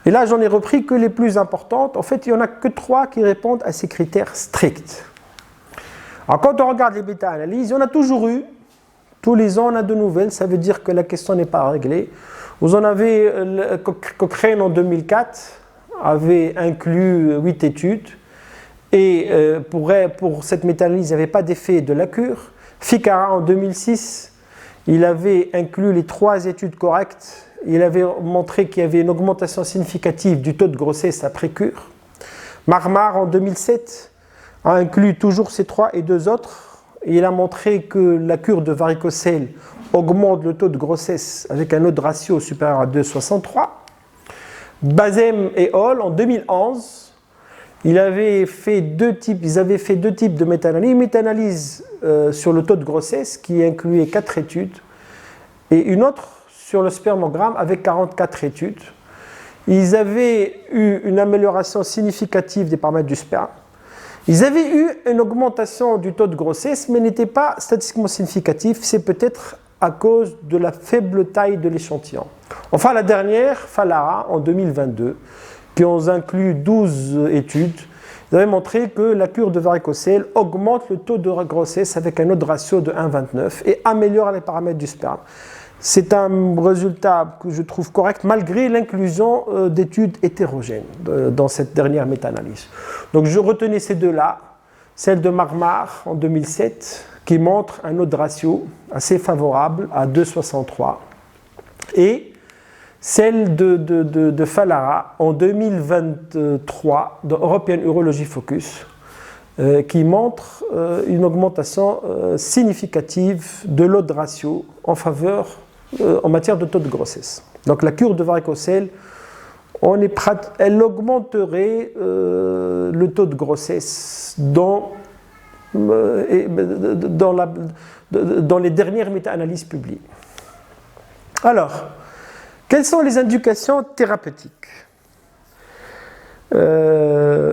Et là, j'en ai repris que les plus importantes. En fait, il n'y en a que 3 qui répondent à ces critères stricts. Alors, quand on regarde les méta-analyses, il y en a toujours eu. Tous les ans, on a de nouvelles. Ça veut dire que la question n'est pas réglée. Vous en avez, Cochrane en 2004 avait inclus 8 études. Et pour cette méta-analyse, il n'y avait pas d'effet de la cure. Ficara en 2006, il avait inclus les 3 études correctes. Il avait montré qu'il y avait une augmentation significative du taux de grossesse après cure. Marmar en 2007 a inclus toujours ces 3 et 2 autres. Et il a montré que la cure de varicocèle augmente le taux de grossesse avec un autre ratio supérieur à 2,63. Bazem et Hall en 2011, ils avaient fait 2 types de méta-analyses. Une méta-analyse sur le taux de grossesse qui incluait 4 études et une autre sur le spermogramme avec 44 études. Ils avaient eu une amélioration significative des paramètres du sperme. Ils avaient eu une augmentation du taux de grossesse, mais n'était pas statistiquement significatif. C'est peut-être à cause de la faible taille de l'échantillon. Enfin, la dernière, Falara, en 2022, qui ont inclus 12 études, ils avaient montré que la cure de varicocèle augmente le taux de grossesse avec un autre ratio de 1,29 et améliore les paramètres du sperme. C'est un résultat que je trouve correct malgré l'inclusion d'études hétérogènes dans cette dernière méta-analyse. Donc je retenais ces 2-là, celle de Marmar en 2007 qui montre un autre ratio assez favorable à 2,63 et celle de Falara en 2023 de European Urology Focus qui montre une augmentation significative de l'autre ratio en faveur en matière de taux de grossesse. Donc la cure de varicocèle, elle augmenterait le taux de grossesse dans les dernières méta-analyses publiées. Alors, quelles sont les indications thérapeutiques ?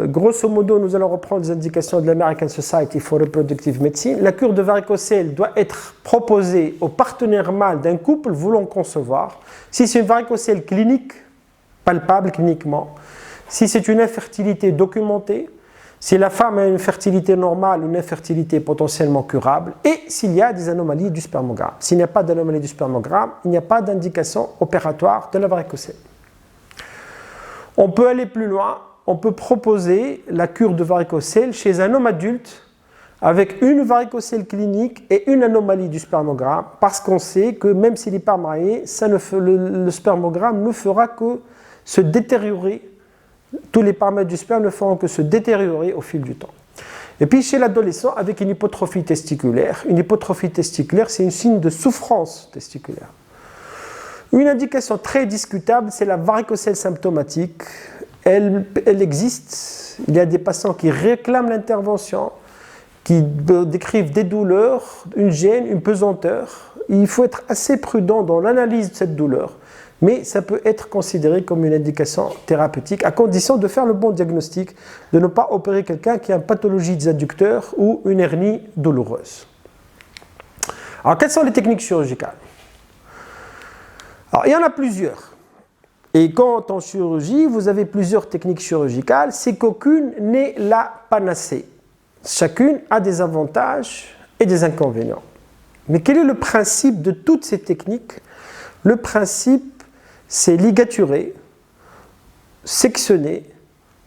Grosso modo, nous allons reprendre les indications de l'American Society for Reproductive Medicine. La cure de varicocèle doit être proposée au partenaire mâle d'un couple voulant concevoir. Si c'est une varicocèle clinique, palpable cliniquement, si c'est une infertilité documentée, si la femme a une fertilité normale, une infertilité potentiellement curable, et s'il y a des anomalies du spermogramme. S'il n'y a pas d'anomalie du spermogramme, il n'y a pas d'indication opératoire de la varicocèle. On peut aller plus loin, on peut proposer la cure de varicocèle chez un homme adulte avec une varicocèle clinique et une anomalie du spermogramme, parce qu'on sait que même s'il n'est pas marié, le spermogramme ne fera que se détériorer. Tous les paramètres du sperme ne feront que se détériorer au fil du temps. Et puis chez l'adolescent, avec une hypotrophie testiculaire. Une hypotrophie testiculaire, c'est un signe de souffrance testiculaire. Une indication très discutable, c'est la varicocèle symptomatique. Elle existe. Il y a des patients qui réclament l'intervention, qui décrivent des douleurs, une gêne, une pesanteur. Il faut être assez prudent dans l'analyse de cette douleur. Mais ça peut être considéré comme une indication thérapeutique à condition de faire le bon diagnostic, de ne pas opérer quelqu'un qui a une pathologie des adducteurs ou une hernie douloureuse. Alors, quelles sont les techniques chirurgicales ? Alors, il y en a plusieurs. Et quand en chirurgie, vous avez plusieurs techniques chirurgicales, c'est qu'aucune n'est la panacée. Chacune a des avantages et des inconvénients. Mais quel est le principe de toutes ces techniques ? Le principe, c'est ligaturer, sectionner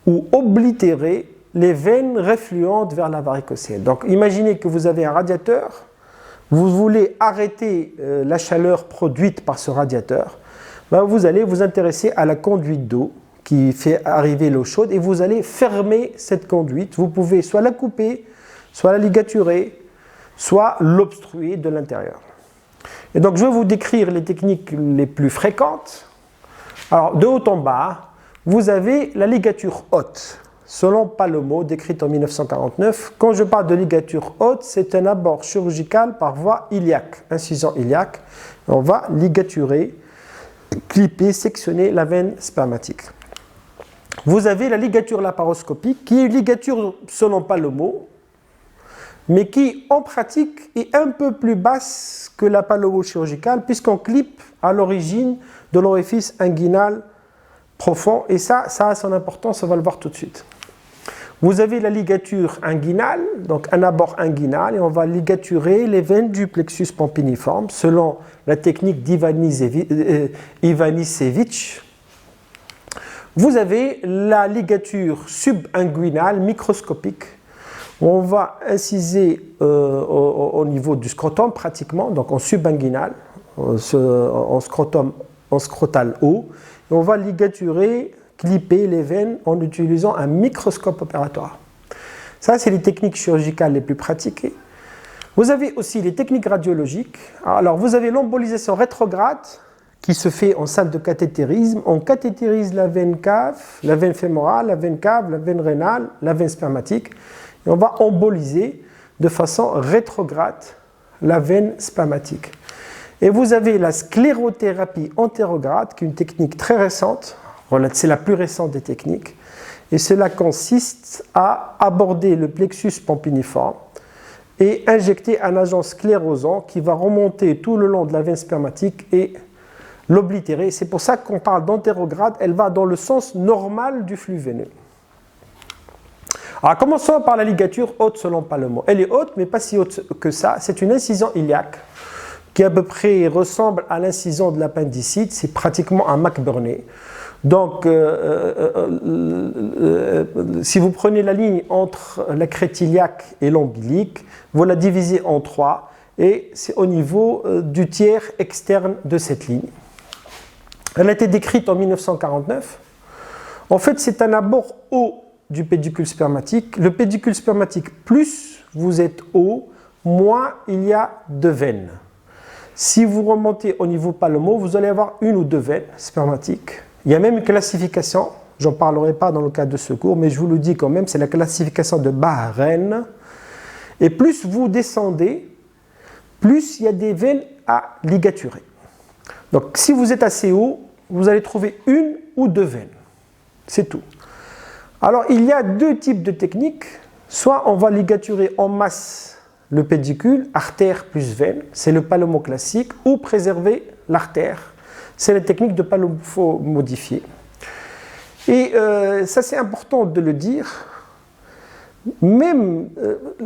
ou oblitérer les veines refluentes vers la varicocèle. Donc imaginez que vous avez un radiateur, vous voulez arrêter la chaleur produite par ce radiateur, ben vous allez vous intéresser à la conduite d'eau qui fait arriver l'eau chaude et vous allez fermer cette conduite. Vous pouvez soit la couper, soit la ligaturer, soit l'obstruer de l'intérieur. Et donc je vais vous décrire les techniques les plus fréquentes. Alors de haut en bas, vous avez la ligature haute. Selon Palomo, décrite en 1949, quand je parle de ligature haute, c'est un abord chirurgical par voie iliaque, incision iliaque. On va ligaturer, clipper, sectionner la veine spermatique. Vous avez la ligature laparoscopique, qui est une ligature selon Palomo, mais qui en pratique est un peu plus basse que la palomo-chirurgicale, puisqu'on clippe à l'origine de l'orifice inguinal profond, et ça a son importance, on va le voir tout de suite. Vous avez la ligature inguinale, donc un abord inguinal, et on va ligaturer les veines du plexus pampiniforme selon la technique d'Ivanisevic. Vous avez la ligature subinguinale microscopique, où on va inciser au niveau du scrotum pratiquement, donc en subinguinal, en scrotal haut, et on va ligaturer, clipper les veines en utilisant un microscope opératoire. Ça, c'est les techniques chirurgicales les plus pratiquées. Vous avez aussi les techniques radiologiques. Alors, vous avez l'embolisation rétrograde qui se fait en salle de cathétérisme. On cathétérise la veine cave, la veine fémorale, la veine cave, la veine rénale, la veine spermatique. Et on va emboliser de façon rétrograde la veine spermatique. Et vous avez la sclérothérapie antérograde, qui est une technique très récente. C'est la plus récente des techniques. Et cela consiste à aborder le plexus pampiniforme et injecter un agent sclérosant qui va remonter tout le long de la veine spermatique et l'oblitérer. C'est pour ça qu'on parle d'antérograde, elle va dans le sens normal du flux veineux. Alors commençons par la ligature haute selon Palomo. Elle est haute, mais pas si haute que ça. C'est une incision iliaque qui à peu près ressemble à l'incision de l'appendicite. C'est pratiquement un McBurney. Donc, si vous prenez la ligne entre la crête iliaque et l'ombilique, vous la divisez en 3 et c'est au niveau du tiers externe de cette ligne. Elle a été décrite en 1949. En fait, c'est un abord haut du pédicule spermatique. Le pédicule spermatique, plus vous êtes haut, moins il y a de veines. Si vous remontez au niveau Palomo, vous allez avoir une ou deux veines spermatiques. Il y a même une classification, j'en parlerai pas dans le cadre de ce cours, mais je vous le dis quand même, c'est la classification de Bahreïn. Et plus vous descendez, plus il y a des veines à ligaturer. Donc si vous êtes assez haut, vous allez trouver une ou deux veines. C'est tout. Alors il y a deux types de techniques. Soit on va ligaturer en masse le pédicule, artère plus veine, c'est le Palomo classique, ou préserver l'artère. C'est la technique de Palomo modifiée. Et ça, c'est important de le dire. Même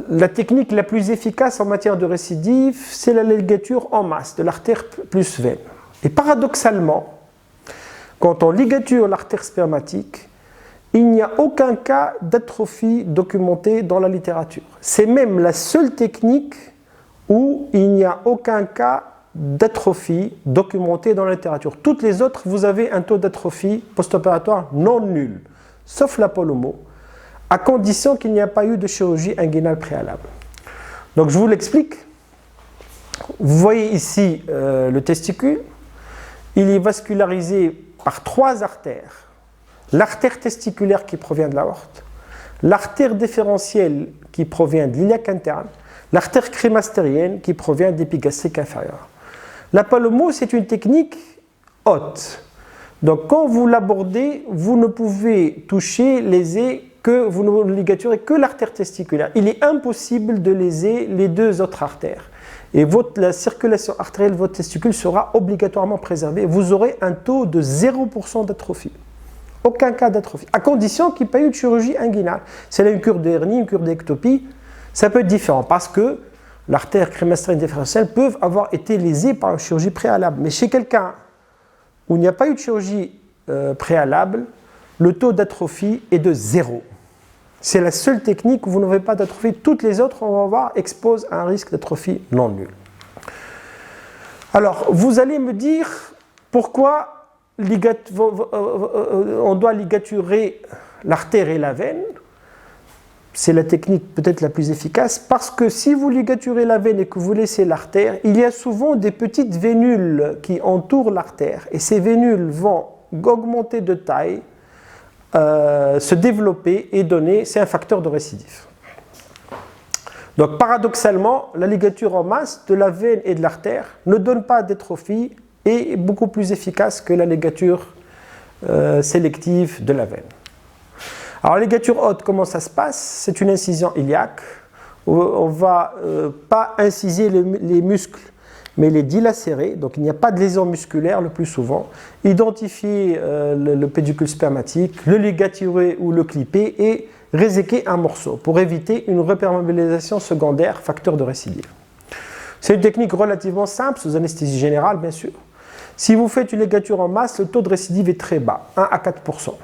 la technique la plus efficace en matière de récidive, c'est la ligature en masse de l'artère plus veine. Et paradoxalement, quand on ligature l'artère spermatique, il n'y a aucun cas d'atrophie documenté dans la littérature. C'est même la seule technique où il n'y a aucun cas d'atrophie documentée dans la littérature. Toutes les autres, vous avez un taux d'atrophie post-opératoire non nul, sauf la Palomo, à condition qu'il n'y a pas eu de chirurgie inguinale préalable. Donc je vous l'explique. Vous voyez ici le testicule. Il est vascularisé par 3 artères. L'artère testiculaire qui provient de l'aorte, l'artère déférentielle qui provient de l'iliaque interne, l'artère crémastérienne qui provient de l'épigastrique inférieur. La Palomo, c'est une technique haute. Donc quand vous l'abordez, vous ne pouvez toucher, léser, que vous ne ligaturez que l'artère testiculaire. Il est impossible de léser les 2 autres artères. Et la circulation artérielle de votre testicule sera obligatoirement préservée. Vous aurez un taux de 0% d'atrophie. Aucun cas d'atrophie, à condition qu'il n'y ait pas eu de chirurgie inguinale. C'est là une cure de hernie, une cure d'ectopie, ça peut être différent parce que l'artère crémastérienne déférentielle peuvent avoir été lésées par une chirurgie préalable. Mais chez quelqu'un où il n'y a pas eu de chirurgie préalable, le taux d'atrophie est de 0. C'est la seule technique où vous n'avez pas d'atrophie. Toutes les autres, on va voir, exposent à un risque d'atrophie non nul. Alors, vous allez me dire pourquoi on doit ligaturer l'artère et la veine. C'est la technique peut-être la plus efficace, parce que si vous ligaturez la veine et que vous laissez l'artère, il y a souvent des petites vénules qui entourent l'artère, et ces vénules vont augmenter de taille, se développer et donner, c'est un facteur de récidive. Donc paradoxalement, la ligature en masse de la veine et de l'artère ne donne pas d'atrophie et est beaucoup plus efficace que la ligature sélective de la veine. Alors, la ligature haute, comment ça se passe? C'est une incision iliaque. On ne va pas inciser les muscles, mais les dilacérer. Donc, il n'y a pas de lésion musculaire le plus souvent. Identifier le pédicule spermatique, le ligaturer ou le clipper et réséquer un morceau pour éviter une reperméabilisation secondaire, facteur de récidive. C'est une technique relativement simple, sous anesthésie générale, bien sûr. Si vous faites une ligature en masse, le taux de récidive est très bas, 1 à 4%.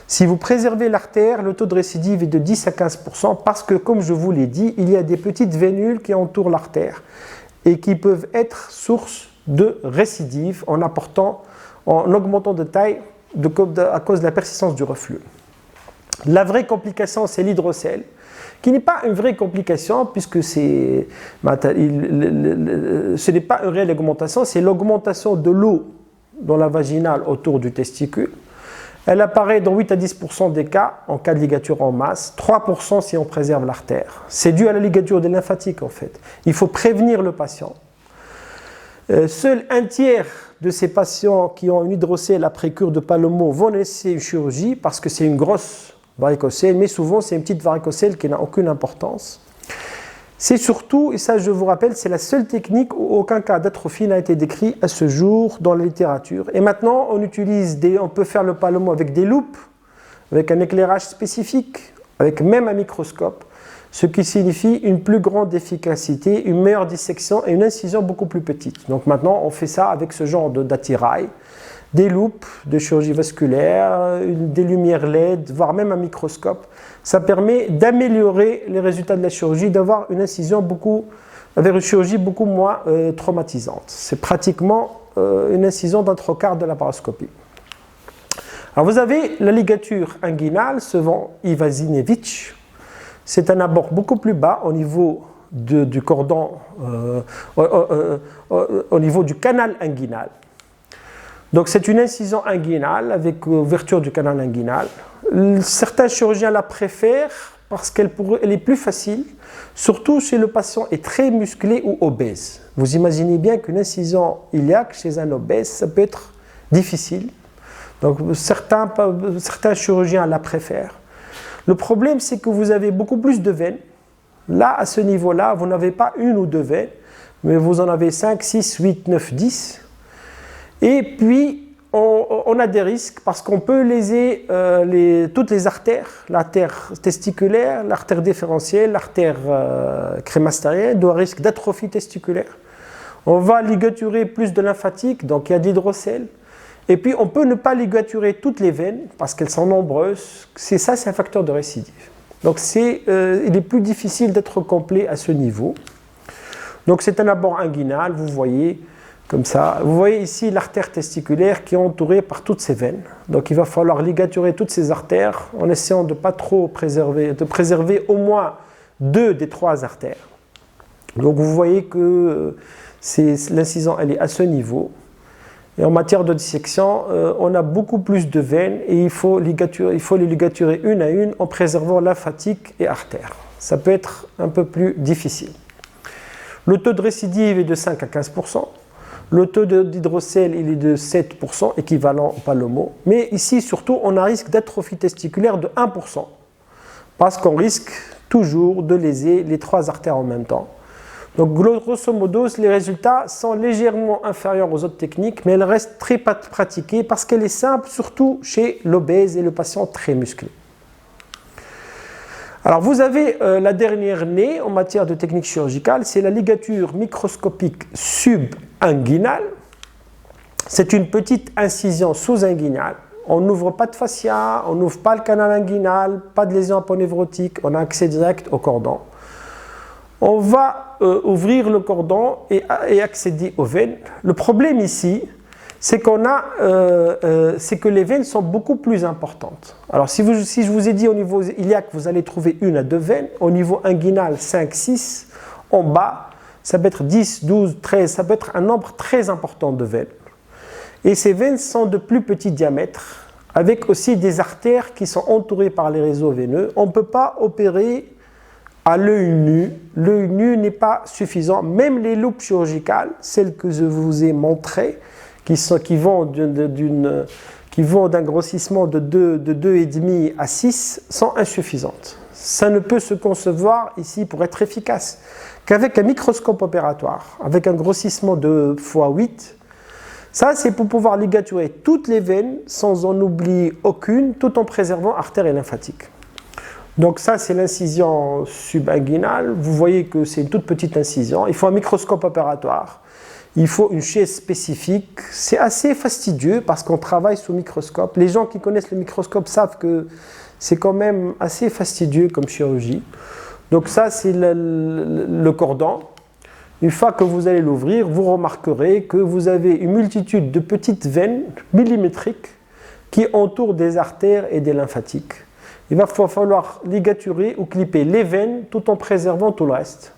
Si vous préservez l'artère, le taux de récidive est de 10 à 15% parce que, comme je vous l'ai dit, il y a des petites vénules qui entourent l'artère et qui peuvent être source de récidive en augmentant de taille à cause de la persistance du reflux. La vraie complication, c'est l'hydrocèle, qui n'est pas une vraie complication puisque ce n'est pas une réelle augmentation, c'est l'augmentation de l'eau dans la vaginale autour du testicule. Elle apparaît dans 8 à 10% des cas en cas de ligature en masse, 3% si on préserve l'artère. C'est dû à la ligature des lymphatiques en fait. Il faut prévenir le patient. Seul un tiers de ces patients qui ont une hydrocèle après cure de Palomo vont laisser une chirurgie parce que c'est une grosse varicocèle, mais souvent c'est une petite varicocèle qui n'a aucune importance. C'est surtout, et ça je vous rappelle, c'est la seule technique où aucun cas d'atrophie n'a été décrit à ce jour dans la littérature. Et maintenant, on peut faire le Palomo avec des loupes, avec un éclairage spécifique, avec même un microscope, ce qui signifie une plus grande efficacité, une meilleure dissection et une incision beaucoup plus petite. Donc maintenant, on fait ça avec ce genre d'attirail, des loupes de chirurgie vasculaire, des lumières LED, voire même un microscope. Ça permet d'améliorer les résultats de la chirurgie, d'avoir une incision avec une chirurgie beaucoup moins traumatisante. C'est pratiquement une incision d'un trois quarts de la paroscopie. Alors vous avez la ligature inguinale, selon Ivasinevich. C'est un abord beaucoup plus bas au niveau du cordon, au niveau du canal inguinal. Donc c'est une incision inguinale avec ouverture du canal inguinal. Certains chirurgiens la préfèrent parce qu'elle est plus facile, surtout si le patient est très musclé ou obèse. Vous imaginez bien qu'une incision iliaque chez un obèse, ça peut être difficile. Donc certains chirurgiens la préfèrent. Le problème, c'est que vous avez beaucoup plus de veines. Là, à ce niveau-là, vous n'avez pas une ou deux veines, mais vous en avez 5, 6, 8, 9, 10. Et puis, on a des risques parce qu'on peut léser toutes les artères, l'artère testiculaire, l'artère déférentielle, l'artère crémastérienne, dont un risque d'atrophie testiculaire. On va ligaturer plus de lymphatique, donc il y a d'hydrocèle. Et puis, on peut ne pas ligaturer toutes les veines parce qu'elles sont nombreuses. C'est un facteur de récidive. Donc, il est plus difficile d'être complet à ce niveau. Donc, c'est un abord inguinal, vous voyez. Comme ça, vous voyez ici l'artère testiculaire qui est entourée par toutes ces veines. Donc il va falloir ligaturer toutes ces artères en essayant de ne pas trop préserver, de préserver au moins 2 des 3 artères. Donc vous voyez que l'incision elle est à ce niveau. Et en matière de dissection, on a beaucoup plus de veines et il faut les ligaturer une à une en préservant lymphatique et artères. Ça peut être un peu plus difficile. Le taux de récidive est de 5 à 15%. Le taux d'hydrocèle il est de 7%, équivalent au Palomo. Mais ici, surtout, on a un risque d'atrophie testiculaire de 1%. Parce qu'on risque toujours de léser les 3 artères en même temps. Donc, grosso modo, les résultats sont légèrement inférieurs aux autres techniques, mais elles restent très pratiquées parce qu'elle est simple, surtout chez l'obèse et le patient très musclé. Alors, vous avez la dernière née en matière de technique chirurgicale, c'est la ligature microscopique subinguinale. C'est une petite incision sous-inguinale on n'ouvre pas de fascia, on n'ouvre pas le canal inguinal, pas de lésion aponeurotique, on a accès direct au cordon. On va ouvrir le cordon et accéder aux veines. Le problème ici, c'est que les veines sont beaucoup plus importantes. Alors si je vous ai dit au niveau iliaque, vous allez trouver 1 à 2 veines, au niveau inguinal 5, 6, en bas, ça peut être 10, 12, 13, ça peut être un nombre très important de veines. Et ces veines sont de plus petit diamètre, avec aussi des artères qui sont entourées par les réseaux veineux. On ne peut pas opérer à l'œil nu. L'œil nu n'est pas suffisant. Même les loupes chirurgicales, celles que je vous ai montrées, qui vont d'un grossissement de 2,5 à 6, sont insuffisantes. Ça ne peut se concevoir ici pour être efficace qu'avec un microscope opératoire, avec un grossissement de x8. Ça, c'est pour pouvoir ligaturer toutes les veines sans en oublier aucune, tout en préservant artères et lymphatiques. Donc ça, c'est l'incision subinguinale. Vous voyez que c'est une toute petite incision. Il faut un microscope opératoire. Il faut une chaise spécifique. C'est assez fastidieux parce qu'on travaille sous microscope. Les gens qui connaissent le microscope savent que c'est quand même assez fastidieux comme chirurgie. Donc ça, c'est le cordon. Une fois que vous allez l'ouvrir, vous remarquerez que vous avez une multitude de petites veines millimétriques qui entourent des artères et des lymphatiques. Il va falloir ligaturer ou clipper les veines tout en préservant tout le reste.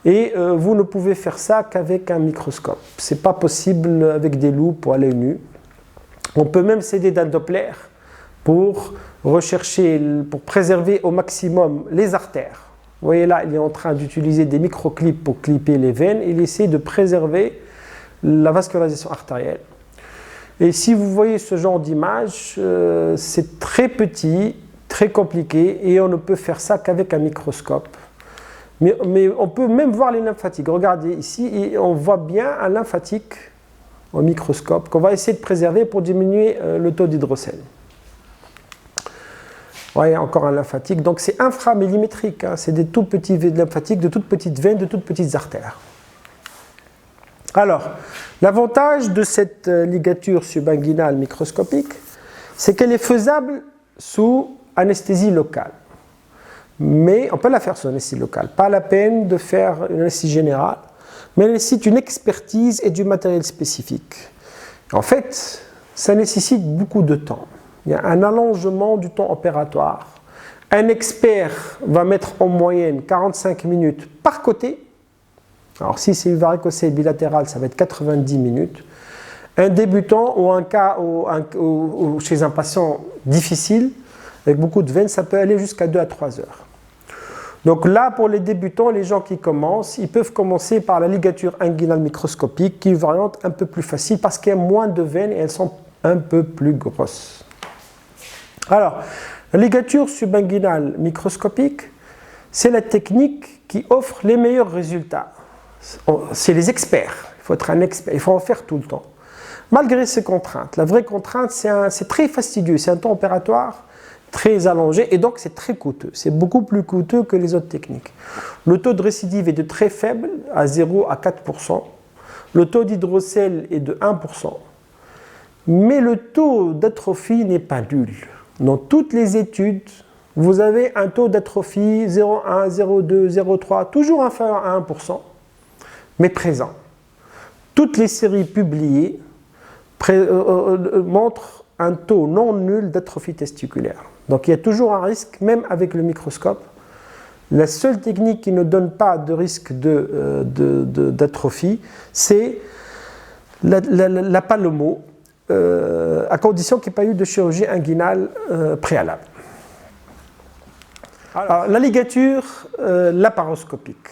Et vous ne pouvez faire ça qu'avec un microscope. Ce n'est pas possible avec des loupes ou à l'œil nu. On peut même s'aider d'un Doppler pour préserver au maximum les artères. Vous voyez là, il est en train d'utiliser des microclips pour clipper les veines. Il essaie de préserver la vascularisation artérielle. Et si vous voyez ce genre d'image, c'est très petit, très compliqué, et on ne peut faire ça qu'avec un microscope. Mais on peut même voir les lymphatiques. Regardez ici, on voit bien un lymphatique au microscope qu'on va essayer de préserver pour diminuer le taux d'hydrocèle. Vous voyez encore un lymphatique. Donc c'est inframillimétrique, hein. C'est des tout petits lymphatiques, de toutes petites veines, de toutes petites artères. Alors, l'avantage de cette ligature subinguinale microscopique, c'est qu'elle est faisable sous anesthésie locale. Mais on peut la faire sous anesthésie locale. Pas la peine de faire une anesthésie générale, mais elle nécessite une expertise et du matériel spécifique. En fait, ça nécessite beaucoup de temps. Il y a un allongement du temps opératoire. Un expert va mettre en moyenne 45 minutes par côté. Alors si c'est une varicocèle bilatérale, ça va être 90 minutes. Un débutant ou un cas chez un patient difficile, avec beaucoup de veines, ça peut aller jusqu'à 2 à 3 heures. Donc là, pour les débutants, les gens qui commencent, ils peuvent commencer par la ligature inguinale microscopique, qui est une variante un peu plus facile parce qu'il y a moins de veines et elles sont un peu plus grosses. Alors, la ligature subinguinale microscopique, c'est la technique qui offre les meilleurs résultats. C'est les experts. Il faut être un expert, il faut en faire tout le temps. Malgré ces contraintes, la vraie contrainte, c'est très fastidieux, c'est un temps opératoire très allongé et donc c'est très coûteux. C'est beaucoup plus coûteux que les autres techniques. Le taux de récidive est de très faible, à 0 à 4%. Le taux d'hydrocèle est de 1%. Mais le taux d'atrophie n'est pas nul. Dans toutes les études, vous avez un taux d'atrophie 0,1, 0,2, 0,3, toujours inférieur à 1%, mais présent. Toutes les séries publiées montrent un taux non nul d'atrophie testiculaire. Donc il y a toujours un risque, même avec le microscope. La seule technique qui ne donne pas de risque d'atrophie, c'est la palomo, à condition qu'il n'y ait pas eu de chirurgie inguinale préalable. Alors, la ligature laparoscopique.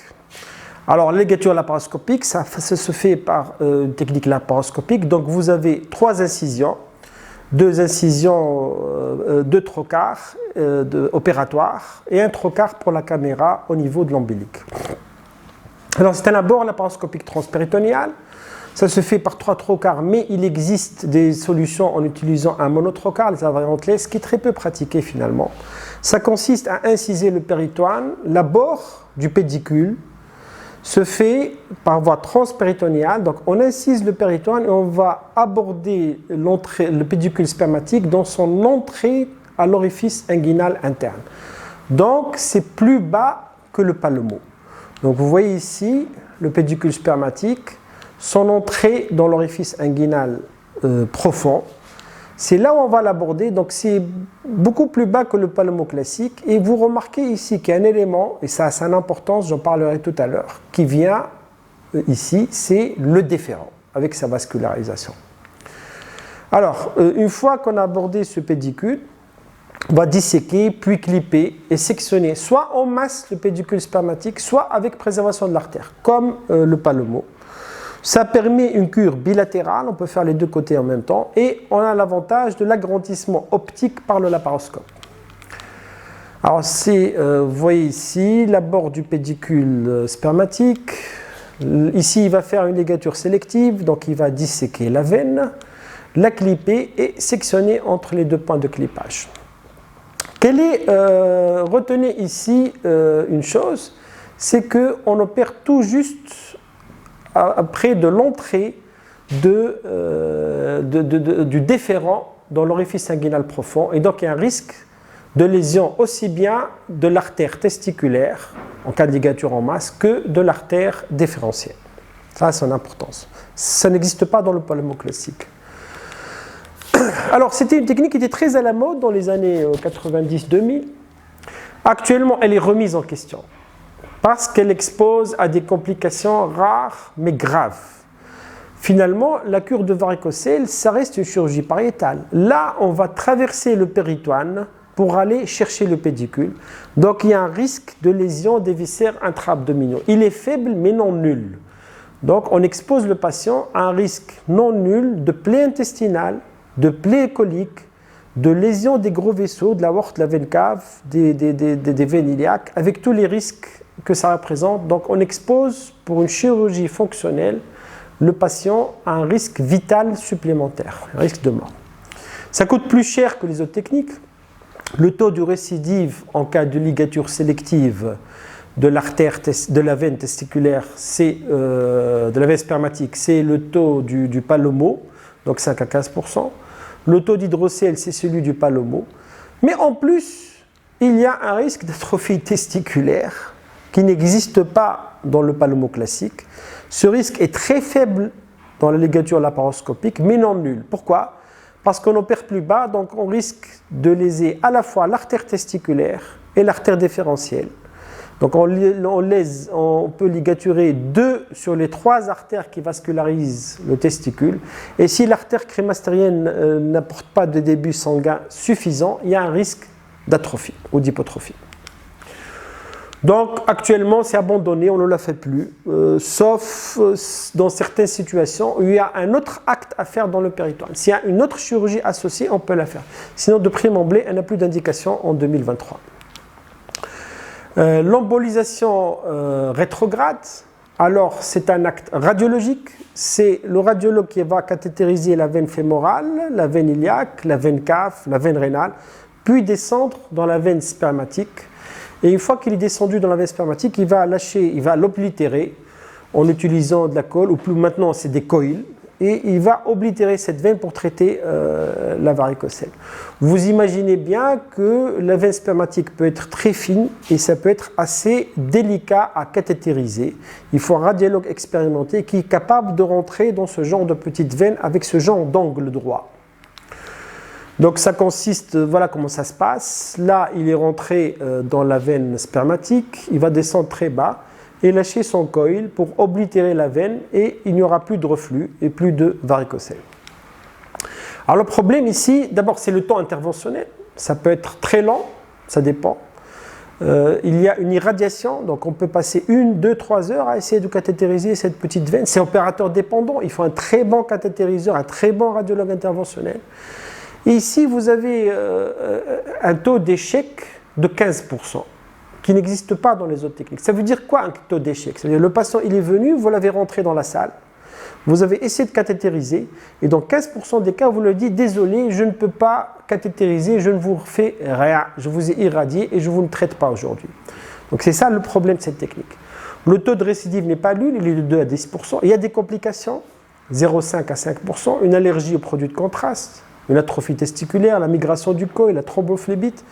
Alors, la ligature laparoscopique, ça se fait par une technique laparoscopique. Donc, vous avez 3 incisions, 2 incisions, 2 trocars opératoires et un trocar pour la caméra au niveau de l'ombilic. Alors, c'est un abord laparoscopique transpéritonéal. Ça se fait par 3 trocars, mais il existe des solutions en utilisant un monotrocar, les variantes LES, qui est très peu pratiqué finalement. Ça consiste à inciser le péritoine, l'abord du pédicule, se fait par voie transpéritonéale. Donc on incise le péritoine et on va aborder le pédicule spermatique dans son entrée à l'orifice inguinal interne. Donc c'est plus bas que le palomo. Donc vous voyez ici le pédicule spermatique, son entrée dans l'orifice inguinal profond. C'est là où on va l'aborder, donc c'est beaucoup plus bas que le palomo classique. Et vous remarquez ici qu'il y a un élément, et ça a son importance, j'en parlerai tout à l'heure, qui vient ici, c'est le déférent, avec sa vascularisation. Alors, une fois qu'on a abordé ce pédicule, on va disséquer, puis clipper et sectionner, soit en masse le pédicule spermatique, soit avec préservation de l'artère, comme le palomo. Ça permet une cure bilatérale, on peut faire les deux côtés en même temps, et on a l'avantage de l'agrandissement optique par le laparoscope. Alors, vous voyez ici l'abord du pédicule spermatique. Ici, il va faire une ligature sélective, donc il va disséquer la veine, la clipper et sectionner entre les deux points de clipage. Retenez ici une chose, c'est qu'on opère tout juste après de l'entrée du déférent dans l'orifice inguinal profond, et donc il y a un risque de lésion aussi bien de l'artère testiculaire en cas de ligature en masse que de l'artère déférentielle. Ça a son importance. Ça n'existe pas dans le palomo classique. Alors c'était une technique qui était très à la mode dans les années 90-2000. Actuellement elle est remise en question, parce qu'elle expose à des complications rares mais graves. Finalement, la cure de varicocèle, ça reste une chirurgie pariétale. Là, on va traverser le péritoine pour aller chercher le pédicule. Donc, il y a un risque de lésion des viscères intra-abdominaux. Il est faible mais non nul. Donc, on expose le patient à un risque non nul de plaie intestinale, de plaie colique, de lésion des gros vaisseaux, de l'aorte, de la veine cave, des veines iliaques, avec tous les risques que ça représente. Donc on expose pour une chirurgie fonctionnelle le patient à un risque vital supplémentaire, un risque de mort. Ça coûte plus cher que les autres techniques. Le taux de récidive en cas de ligature sélective de la veine testiculaire, de la veine spermatique, c'est le taux du palomo, donc 5 à 15%. Le taux d'hydrocèle, c'est celui du palomo. Mais en plus, il y a un risque d'atrophie testiculaire qui n'existe pas dans le palomo classique. Ce risque est très faible dans la ligature laparoscopique, mais non nul. Pourquoi ? Parce qu'on opère plus bas, donc on risque de léser à la fois l'artère testiculaire et l'artère déférentielle. Donc on peut ligaturer 2 sur les 3 artères qui vascularisent le testicule. Et si l'artère crémastérienne n'apporte pas de début sanguin suffisant, il y a un risque d'atrophie ou d'hypotrophie. Donc actuellement c'est abandonné, on ne la fait plus, sauf dans certaines situations où il y a un autre acte à faire dans le péritoine. S'il y a une autre chirurgie associée, on peut la faire. Sinon de prime abord, elle n'a plus d'indication en 2023. L'embolisation rétrograde, alors c'est un acte radiologique, c'est le radiologue qui va cathétériser la veine fémorale, la veine iliaque, la veine cave, la veine rénale, puis descendre dans la veine spermatique. Et une fois qu'il est descendu dans la veine spermatique, il va l'oblitérer en utilisant de la colle, ou plus maintenant c'est des coils, et il va oblitérer cette veine pour traiter la varicocèle. Vous imaginez bien que la veine spermatique peut être très fine et ça peut être assez délicat à cathétériser. Il faut un radiologue expérimenté qui est capable de rentrer dans ce genre de petite veine avec ce genre d'angle droit. Donc ça consiste, voilà comment ça se passe. Là, il est rentré dans la veine spermatique, il va descendre très bas et lâcher son coil pour oblitérer la veine et il n'y aura plus de reflux et plus de varicocèle. Alors le problème ici, d'abord c'est le temps interventionnel. Ça peut être très lent, ça dépend. Il y a une irradiation, donc on peut passer 1, 2, 3 heures à essayer de cathétériser cette petite veine. C'est opérateur dépendant, il faut un très bon cathétériseur, un très bon radiologue interventionnel. Et ici, vous avez un taux d'échec de 15%, qui n'existe pas dans les autres techniques. Ça veut dire quoi un taux d'échec ? C'est-à-dire le patient, il est venu, vous l'avez rentré dans la salle, vous avez essayé de cathétériser, et dans 15% des cas, vous lui dites « Désolé, je ne peux pas cathétériser, je ne vous fais rien, je vous ai irradié et je ne vous ne traite pas aujourd'hui. » Donc c'est ça le problème de cette technique. Le taux de récidive n'est pas nul, il est de 2 à 10%. Il y a des complications, 0,5 à 5%, une allergie aux produits de contraste, une atrophie testiculaire, la migration du col, la thrombophlébite,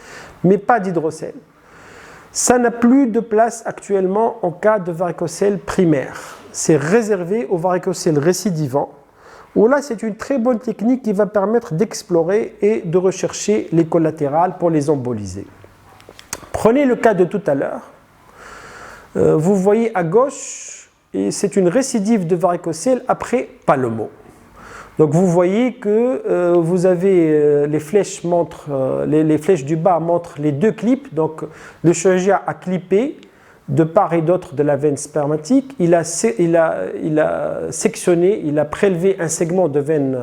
mais pas d'hydrocèle. Ça n'a plus de place actuellement en cas de varicocèle primaire. C'est réservé aux varicocèles récidivants, où là c'est une très bonne technique qui va permettre d'explorer et de rechercher les collatérales pour les emboliser. Prenez le cas de tout à l'heure. Vous voyez à gauche, et c'est une récidive de varicocèle après Palommo. Donc vous voyez que vous avez les flèches les flèches du bas montrent les deux clips. Donc le chirurgien a clippé de part et d'autre de la veine spermatique. Il a sectionné, il a prélevé un segment de veine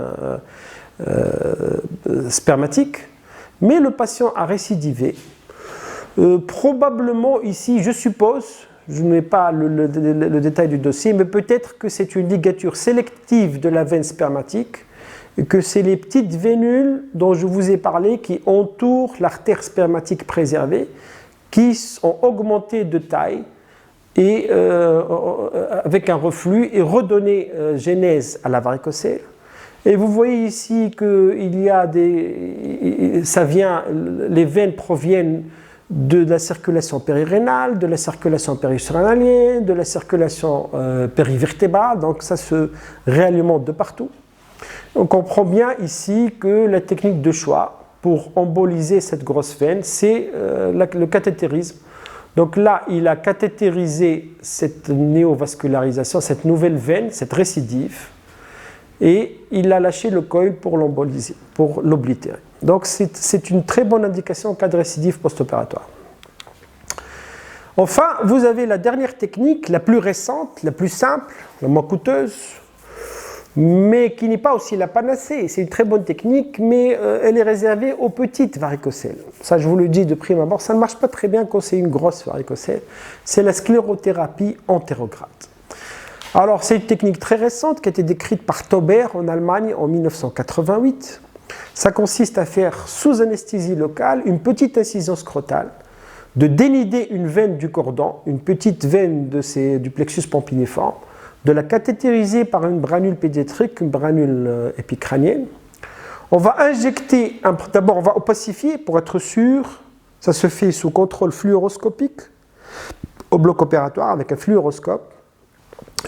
spermatique, mais le patient a récidivé. Probablement ici, je suppose, je n'ai pas le détail du dossier, mais peut-être que c'est une ligature sélective de la veine spermatique et que c'est les petites vénules dont je vous ai parlé qui entourent l'artère spermatique préservée, qui sont augmentées de taille et avec un reflux et redonner genèse à la varicocèle. Et vous voyez ici que les veines proviennent de la circulation périrénale, de la circulation périsurrénalienne, de la circulation périvertébrale, donc ça se réalimente de partout. On comprend bien ici que la technique de choix pour emboliser cette grosse veine, c'est le cathétérisme. Donc là, il a cathétérisé cette néovascularisation, cette nouvelle veine, cette récidive, et il a lâché le coil pour l'emboliser, pour l'oblitérer. Donc c'est une très bonne indication en cas de récidive post-opératoire. Enfin, vous avez la dernière technique, la plus récente, la plus simple, la moins coûteuse, mais qui n'est pas aussi la panacée. C'est une très bonne technique, mais elle est réservée aux petites varicocèles. Ça, je vous le dis de prime abord, ça ne marche pas très bien quand c'est une grosse varicocèle. C'est la sclérothérapie antérograde. Alors, c'est une technique très récente qui a été décrite par Tauber en Allemagne en 1988. Ça consiste à faire sous anesthésie locale une petite incision scrotale, de dénider une veine du cordon, une petite veine du plexus pampiniforme, de la cathétériser par une branule pédiatrique, une branule épicrânienne. On va injecter, d'abord on va opacifier pour être sûr, ça se fait sous contrôle fluoroscopique, au bloc opératoire avec un fluoroscope.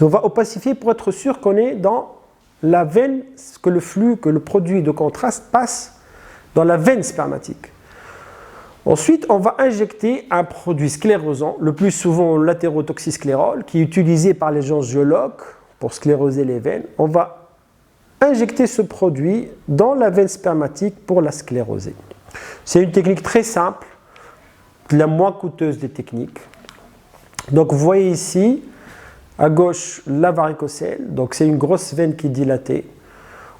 Et on va opacifier pour être sûr qu'on est dans la veine, que le produit de contraste passe dans la veine spermatique. Ensuite, on va injecter un produit sclérosant, le plus souvent l'atérotoxysclérol, qui est utilisé par les angiologues pour scléroser les veines. On va injecter ce produit dans la veine spermatique pour la scléroser. C'est une technique très simple, la moins coûteuse des techniques. Donc vous voyez ici, à gauche, la varicocèle, donc c'est une grosse veine qui est dilatée.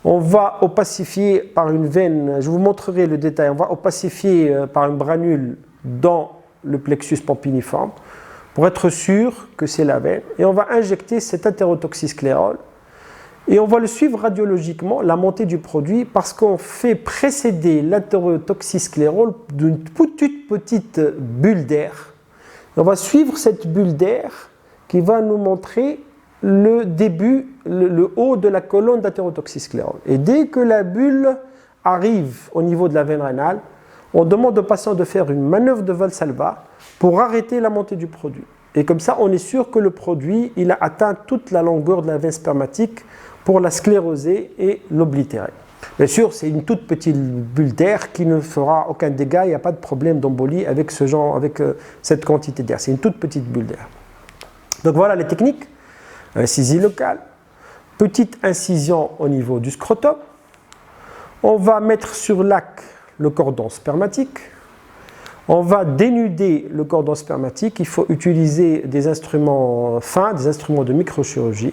On va opacifier par une veine, je vous montrerai le détail, on va opacifier par une branule dans le plexus pampiniforme pour être sûr que c'est la veine. Et on va injecter cet atérotoxysclérol et on va le suivre radiologiquement, la montée du produit, parce qu'on fait précéder l'atérotoxysclérol d'une petite bulle d'air. On va suivre cette bulle d'air qui va nous montrer le début, le haut de la colonne d'atérotoxysclérol. Et dès que la bulle arrive au niveau de la veine rénale, on demande au patient de faire une manœuvre de Valsalva pour arrêter la montée du produit. Et comme ça, on est sûr que le produit, il a atteint toute la longueur de la veine spermatique pour la scléroser et l'oblitérer. Bien sûr, c'est une toute petite bulle d'air qui ne fera aucun dégât, il n'y a pas de problème d'embolie avec cette quantité d'air. C'est une toute petite bulle d'air. Donc voilà les techniques. Incisie locale, petite incision au niveau du scrotum. On va mettre sur l'acte le cordon spermatique. On va dénuder le cordon spermatique. Il faut utiliser des instruments fins, des instruments de microchirurgie.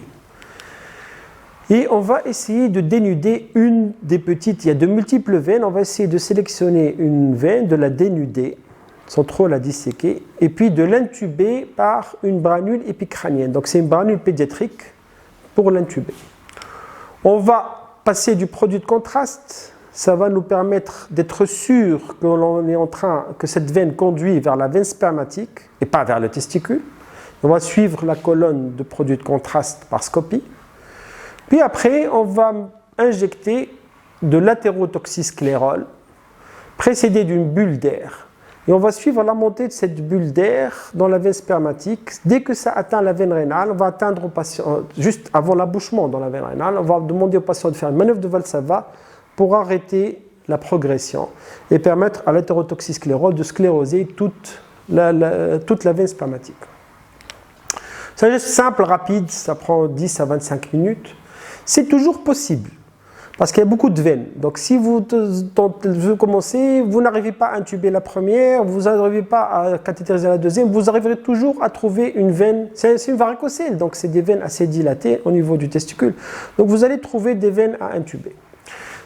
Et on va essayer de dénuder une des petites. Il y a de multiples veines. On va essayer de sélectionner une veine, de la dénuder sans trop la disséquer, et puis de l'intuber par une branule épicrânienne. Donc c'est une branule pédiatrique pour l'intuber. On va passer du produit de contraste, ça va nous permettre d'être sûr que cette veine conduit vers la veine spermatique et pas vers le testicule. On va suivre la colonne de produits de contraste par scopie. Puis après, on va injecter de l'athérotoxysclérol précédé d'une bulle d'air. Et on va suivre la montée de cette bulle d'air dans la veine spermatique. Dès que ça atteint la veine rénale, on va atteindre au patient, juste avant l'abouchement dans la veine rénale, on va demander au patient de faire une manœuvre de Valsalva pour arrêter la progression et permettre à l'athérotoxysclérol de scléroser toute la veine spermatique. C'est un geste simple, rapide, ça prend 10 à 25 minutes. C'est toujours possible. Parce qu'il y a beaucoup de veines. Donc si vous commencez, vous n'arrivez pas à intuber la première, vous n'arrivez pas à cathétériser la deuxième, vous arriverez toujours à trouver une veine. C'est une varicocèle, donc c'est des veines assez dilatées au niveau du testicule. Donc vous allez trouver des veines à intuber.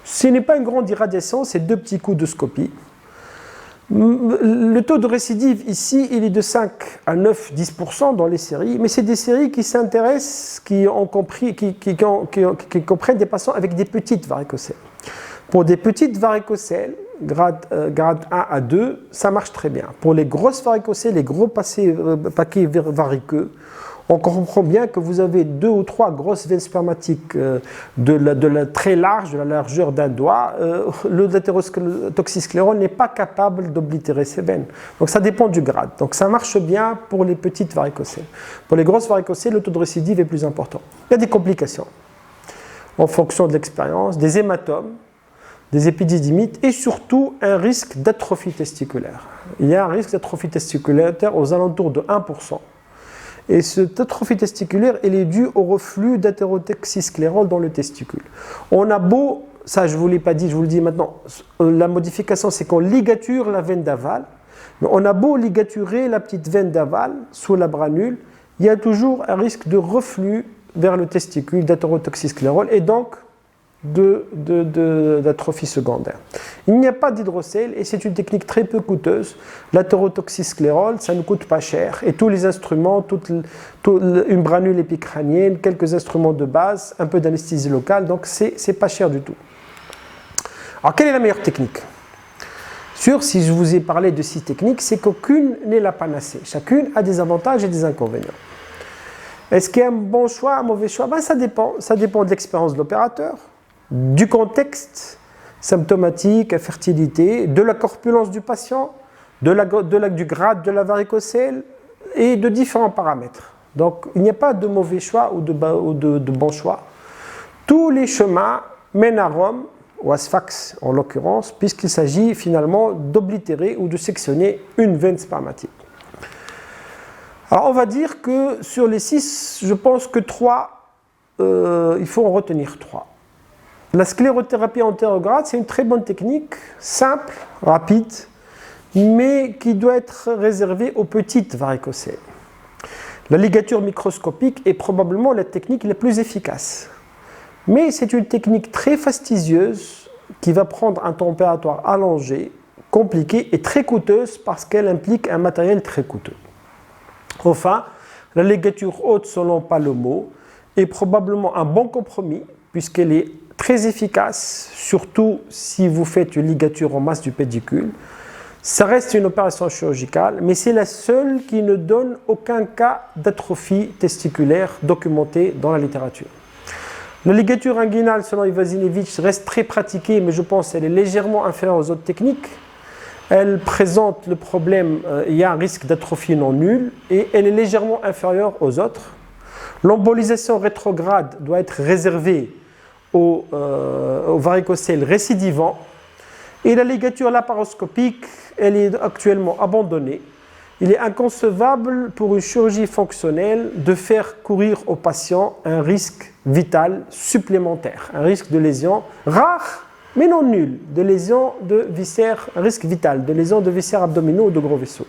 Ce n'est pas une grande irradiation, c'est 2 petits coups de scopie. Le taux de récidive ici, il est de 5 à 9, 10% dans les séries, mais c'est des séries qui s'intéressent, qui comprennent des patients avec des petites varicocèles. Pour des petites varicocèles, grade 1 à 2, ça marche très bien. Pour les grosses varicocèles, les gros paquets variqueux, on comprend bien que vous avez 2 ou 3 grosses veines spermatiques très larges, de la largeur d'un doigt. Le athérotoxysclérol n'est pas capable d'oblitérer ces veines. Donc ça dépend du grade. Donc ça marche bien pour les petites varicocèles. Pour les grosses varicocèles, le taux de récidive est plus important. Il y a des complications en fonction de l'expérience, des hématomes, des épididymites et surtout un risque d'atrophie testiculaire. Il y a un risque d'atrophie testiculaire aux alentours de 1%. Et cette atrophie testiculaire, elle est due au reflux d'athérotoxysclérol dans le testicule. On a beau, ça je ne vous l'ai pas dit, je vous le dis maintenant, la modification c'est qu'on ligature la veine d'aval, mais on a beau ligaturer la petite veine d'aval sous la branule, il y a toujours un risque de reflux vers le testicule d'athérotoxysclérol et donc d'atrophie secondaire. Il n'y a pas d'hydrocèle et c'est une technique très peu coûteuse. L'athérotoxysclérol, ça ne coûte pas cher et tous les instruments, une branule épicrânienne, quelques instruments de base, un peu d'anesthésie locale, donc c'est pas cher du tout. Alors quelle est la meilleure technique ? Si je vous ai parlé de 6 techniques, c'est qu'aucune n'est la panacée. Chacune a des avantages et des inconvénients. Est-ce qu'il y a un bon choix, un mauvais choix ? Ça dépend. Ça dépend de l'expérience de l'opérateur, du contexte symptomatique, infertilité, de la corpulence du patient, du grade de la varicocèle et de différents paramètres. Donc il n'y a pas de mauvais choix ou de bon choix. Tous les chemins mènent à Rome, ou à Sfax en l'occurrence, puisqu'il s'agit finalement d'oblitérer ou de sectionner une veine spermatique. Alors on va dire que sur les 6, je pense que 3, il faut en retenir 3. La sclérothérapie antérograde, c'est une très bonne technique, simple, rapide, mais qui doit être réservée aux petites varicocèles. La ligature microscopique est probablement la technique la plus efficace. Mais c'est une technique très fastidieuse qui va prendre un temps opératoire allongé, compliqué et très coûteuse parce qu'elle implique un matériel très coûteux. Enfin, la ligature haute selon Palomo est probablement un bon compromis puisqu'elle est très efficace, surtout si vous faites une ligature en masse du pédicule. Ça reste une opération chirurgicale, mais c'est la seule qui ne donne aucun cas d'atrophie testiculaire documenté dans la littérature. La ligature inguinale, selon Ivasinevich, reste très pratiquée, mais je pense qu'elle est légèrement inférieure aux autres techniques. Elle présente le problème, il y a un risque d'atrophie non nul, et elle est légèrement inférieure aux autres. L'embolisation rétrograde doit être réservée aux varicocèles récidivants. Et la ligature laparoscopique, elle est actuellement abandonnée. Il est inconcevable pour une chirurgie fonctionnelle de faire courir au patient un risque vital supplémentaire, un risque de lésion rare, mais non nul, de lésion de viscères, un risque vital, de lésion de viscères abdominaux ou de gros vaisseaux.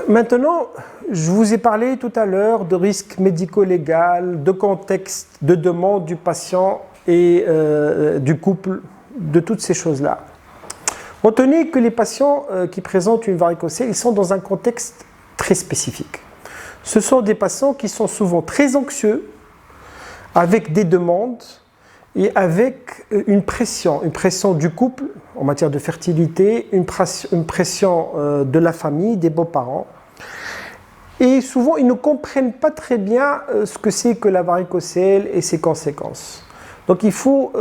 Maintenant, je vous ai parlé tout à l'heure de risques médico-légal, de contexte, de demande du patient et du couple, de toutes ces choses-là. Retenez que les patients qui présentent une varicocèle, ils sont dans un contexte très spécifique. Ce sont des patients qui sont souvent très anxieux, avec des demandes et avec une pression du couple en matière de fertilité, une pression de la famille, des beaux-parents. Et souvent, ils ne comprennent pas très bien ce que c'est que la varicocèle et ses conséquences. Donc il faut,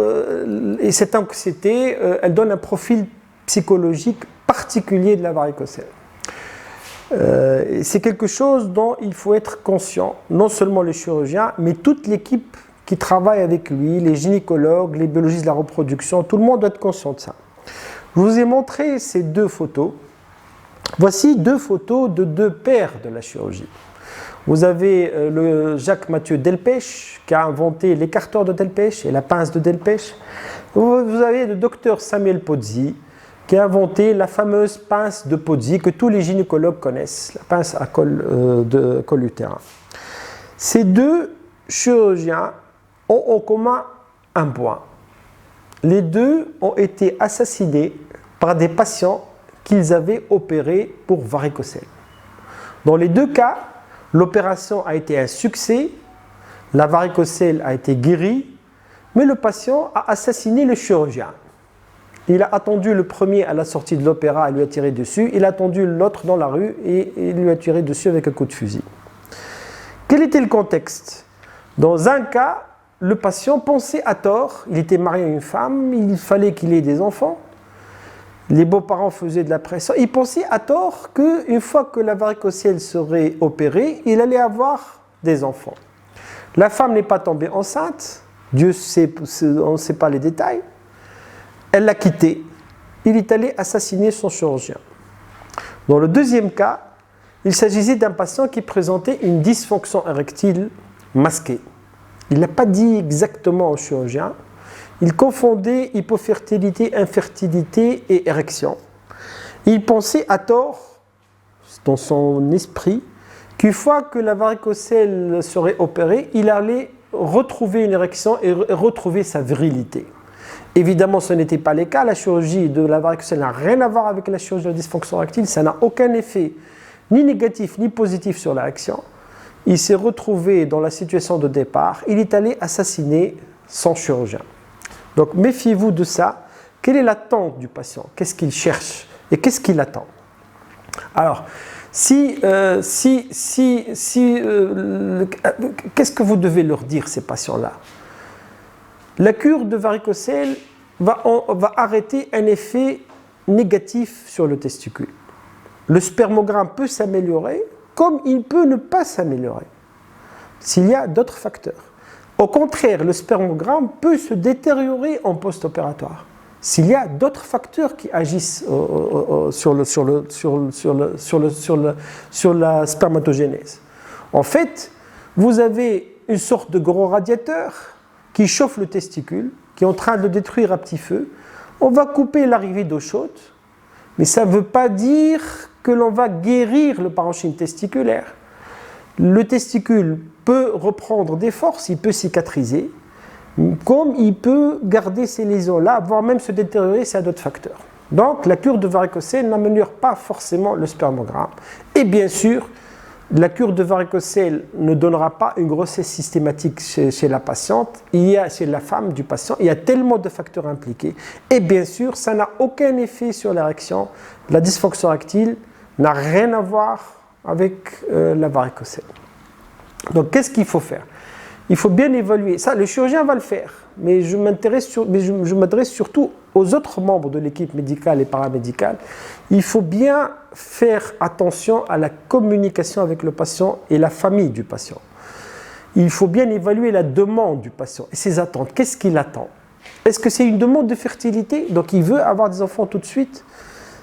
et cette anxiété, elle donne un profil psychologique particulier de la varicocèle. C'est quelque chose dont il faut être conscient, non seulement le chirurgien, mais toute l'équipe qui travaille avec lui, les gynécologues, les biologistes de la reproduction, tout le monde doit être conscient de ça. Je vous ai montré ces deux photos. Voici deux photos de deux pères de la chirurgie. Vous avez le Jacques-Mathieu Delpech qui a inventé l'écarteur de Delpech et la pince de Delpech. Vous avez le docteur Samuel Pozzi qui a inventé la fameuse pince de Pozzi que tous les gynécologues connaissent, la pince à col utérin. Ces deux chirurgiens ont en commun un point. Les deux ont été assassinés par des patients qu'ils avaient opérés pour varicocèle. Dans les deux cas, l'opération a été un succès, la varicocèle a été guérie, mais le patient a assassiné le chirurgien. Il a attendu le premier à la sortie de l'opéra et lui a tiré dessus, il a attendu l'autre dans la rue et il lui a tiré dessus avec un coup de fusil. Quel était le contexte? Dans un cas, le patient pensait à tort, il était marié à une femme, il fallait qu'il ait des enfants, les beaux-parents faisaient de la pression, il pensait à tort qu'une fois que la varicocèle serait opérée, il allait avoir des enfants. La femme n'est pas tombée enceinte, Dieu sait, on ne sait pas les détails, elle l'a quitté, il est allé assassiner son chirurgien. Dans le deuxième cas, il s'agissait d'un patient qui présentait une dysfonction érectile masquée. Il n'a pas dit exactement au chirurgien. Il confondait hypofertilité, infertilité et érection. Il pensait à tort, dans son esprit, qu'une fois que la varicocèle serait opérée, il allait retrouver une érection et retrouver sa virilité. Évidemment, ce n'était pas le cas. La chirurgie de la varicocèle n'a rien à voir avec la chirurgie de la dysfonction érectile. Ça n'a aucun effet, ni négatif, ni positif sur l'érection. Il s'est retrouvé dans la situation de départ. Il est allé assassiner son chirurgien. Donc, méfiez-vous de ça. Quelle est l'attente du patient? Qu'est-ce qu'il cherche? Et qu'est-ce qu'il attend? Alors, qu'est-ce que vous devez leur dire, ces patients-là? La cure de varicocèle va arrêter un effet négatif sur le testicule. Le spermogramme peut s'améliorer, comme il peut ne pas s'améliorer, s'il y a d'autres facteurs. Au contraire, le spermogramme peut se détériorer en post-opératoire, s'il y a d'autres facteurs qui agissent sur la spermatogénèse. En fait, vous avez une sorte de gros radiateur qui chauffe le testicule, qui est en train de le détruire à petit feu. On va couper l'arrivée d'eau chaude, mais ça ne veut pas dire que l'on va guérir le parenchyme testiculaire. Le testicule peut reprendre des forces, il peut cicatriser, comme il peut garder ces lésions-là, voire même se détériorer s'il y a d'autres facteurs. Donc, la cure de varicocèle n'améliore pas forcément le spermogramme. Et bien sûr, la cure de varicocèle ne donnera pas une grossesse systématique chez la patiente, chez la femme du patient, il y a tellement de facteurs impliqués. Et bien sûr, ça n'a aucun effet sur l'érection. La dysfonction érectile n'a rien à voir avec la varicocèle. Donc, qu'est-ce qu'il faut faire? Il faut bien évaluer. Ça, le chirurgien va le faire, mais je m'adresse surtout aux autres membres de l'équipe médicale et paramédicale. Il faut bien faire attention à la communication avec le patient et la famille du patient. Il faut bien évaluer la demande du patient et ses attentes. Qu'est-ce qu'il attend? Est-ce que c'est une demande de fertilité? Donc, il veut avoir des enfants tout de suite?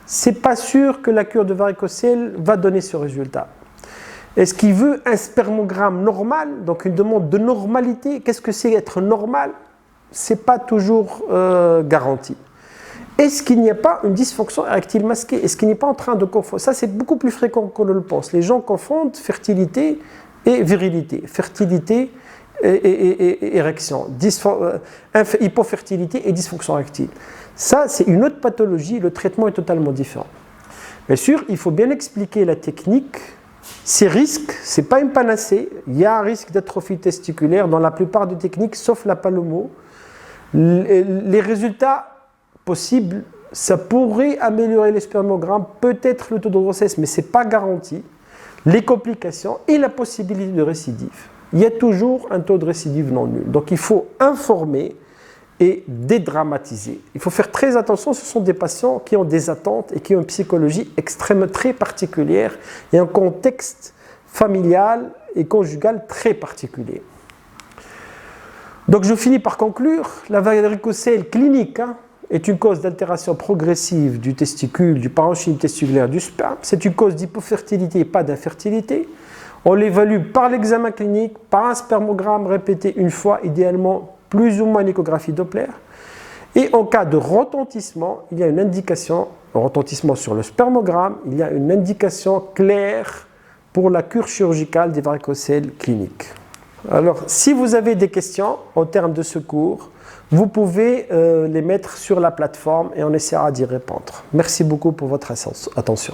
C'est pas sûr que la cure de varicocèle va donner ce résultat. Est-ce qu'il veut un spermogramme normal, donc une demande de normalité? Qu'est-ce que c'est être normal? Ce n'est pas toujours garanti. Est-ce qu'il n'y a pas une dysfonction érectile masquée? Est-ce qu'il n'est pas en train de confondre? Ça, c'est beaucoup plus fréquent qu'on ne le pense. Les gens confondent fertilité et virilité, fertilité et érection, hypofertilité et dysfonction érectile. Ça, c'est une autre pathologie, le traitement est totalement différent. Bien sûr, il faut bien expliquer la technique. Ces risques, ce n'est pas une panacée. Il y a un risque d'atrophie testiculaire dans la plupart des techniques, sauf la palomo. Les résultats possibles, ça pourrait améliorer les spermogrammes, peut-être le taux de grossesse, mais ce n'est pas garanti. les complications et la possibilité de récidive. Il y a toujours un taux de récidive non nul. Donc il faut informer et dédramatiser. Il faut faire très attention, ce sont des patients qui ont des attentes et qui ont une psychologie extrêmement très particulière et un contexte familial et conjugal très particulier. Donc je finis par conclure, la varicocèle clinique est une cause d'altération progressive du testicule, du parenchyme testiculaire, du sperme. C'est une cause d'hypofertilité et pas d'infertilité. On l'évalue par l'examen clinique, par un spermogramme répété une fois, idéalement plus ou moins une échographie Doppler. Et en cas de retentissement, il y a une indication, retentissement sur le spermogramme, il y a une indication claire pour la cure chirurgicale des varicocèles cliniques. Alors, si vous avez des questions en termes de secours, vous pouvez les mettre sur la plateforme et on essaiera d'y répondre. Merci beaucoup pour votre attention.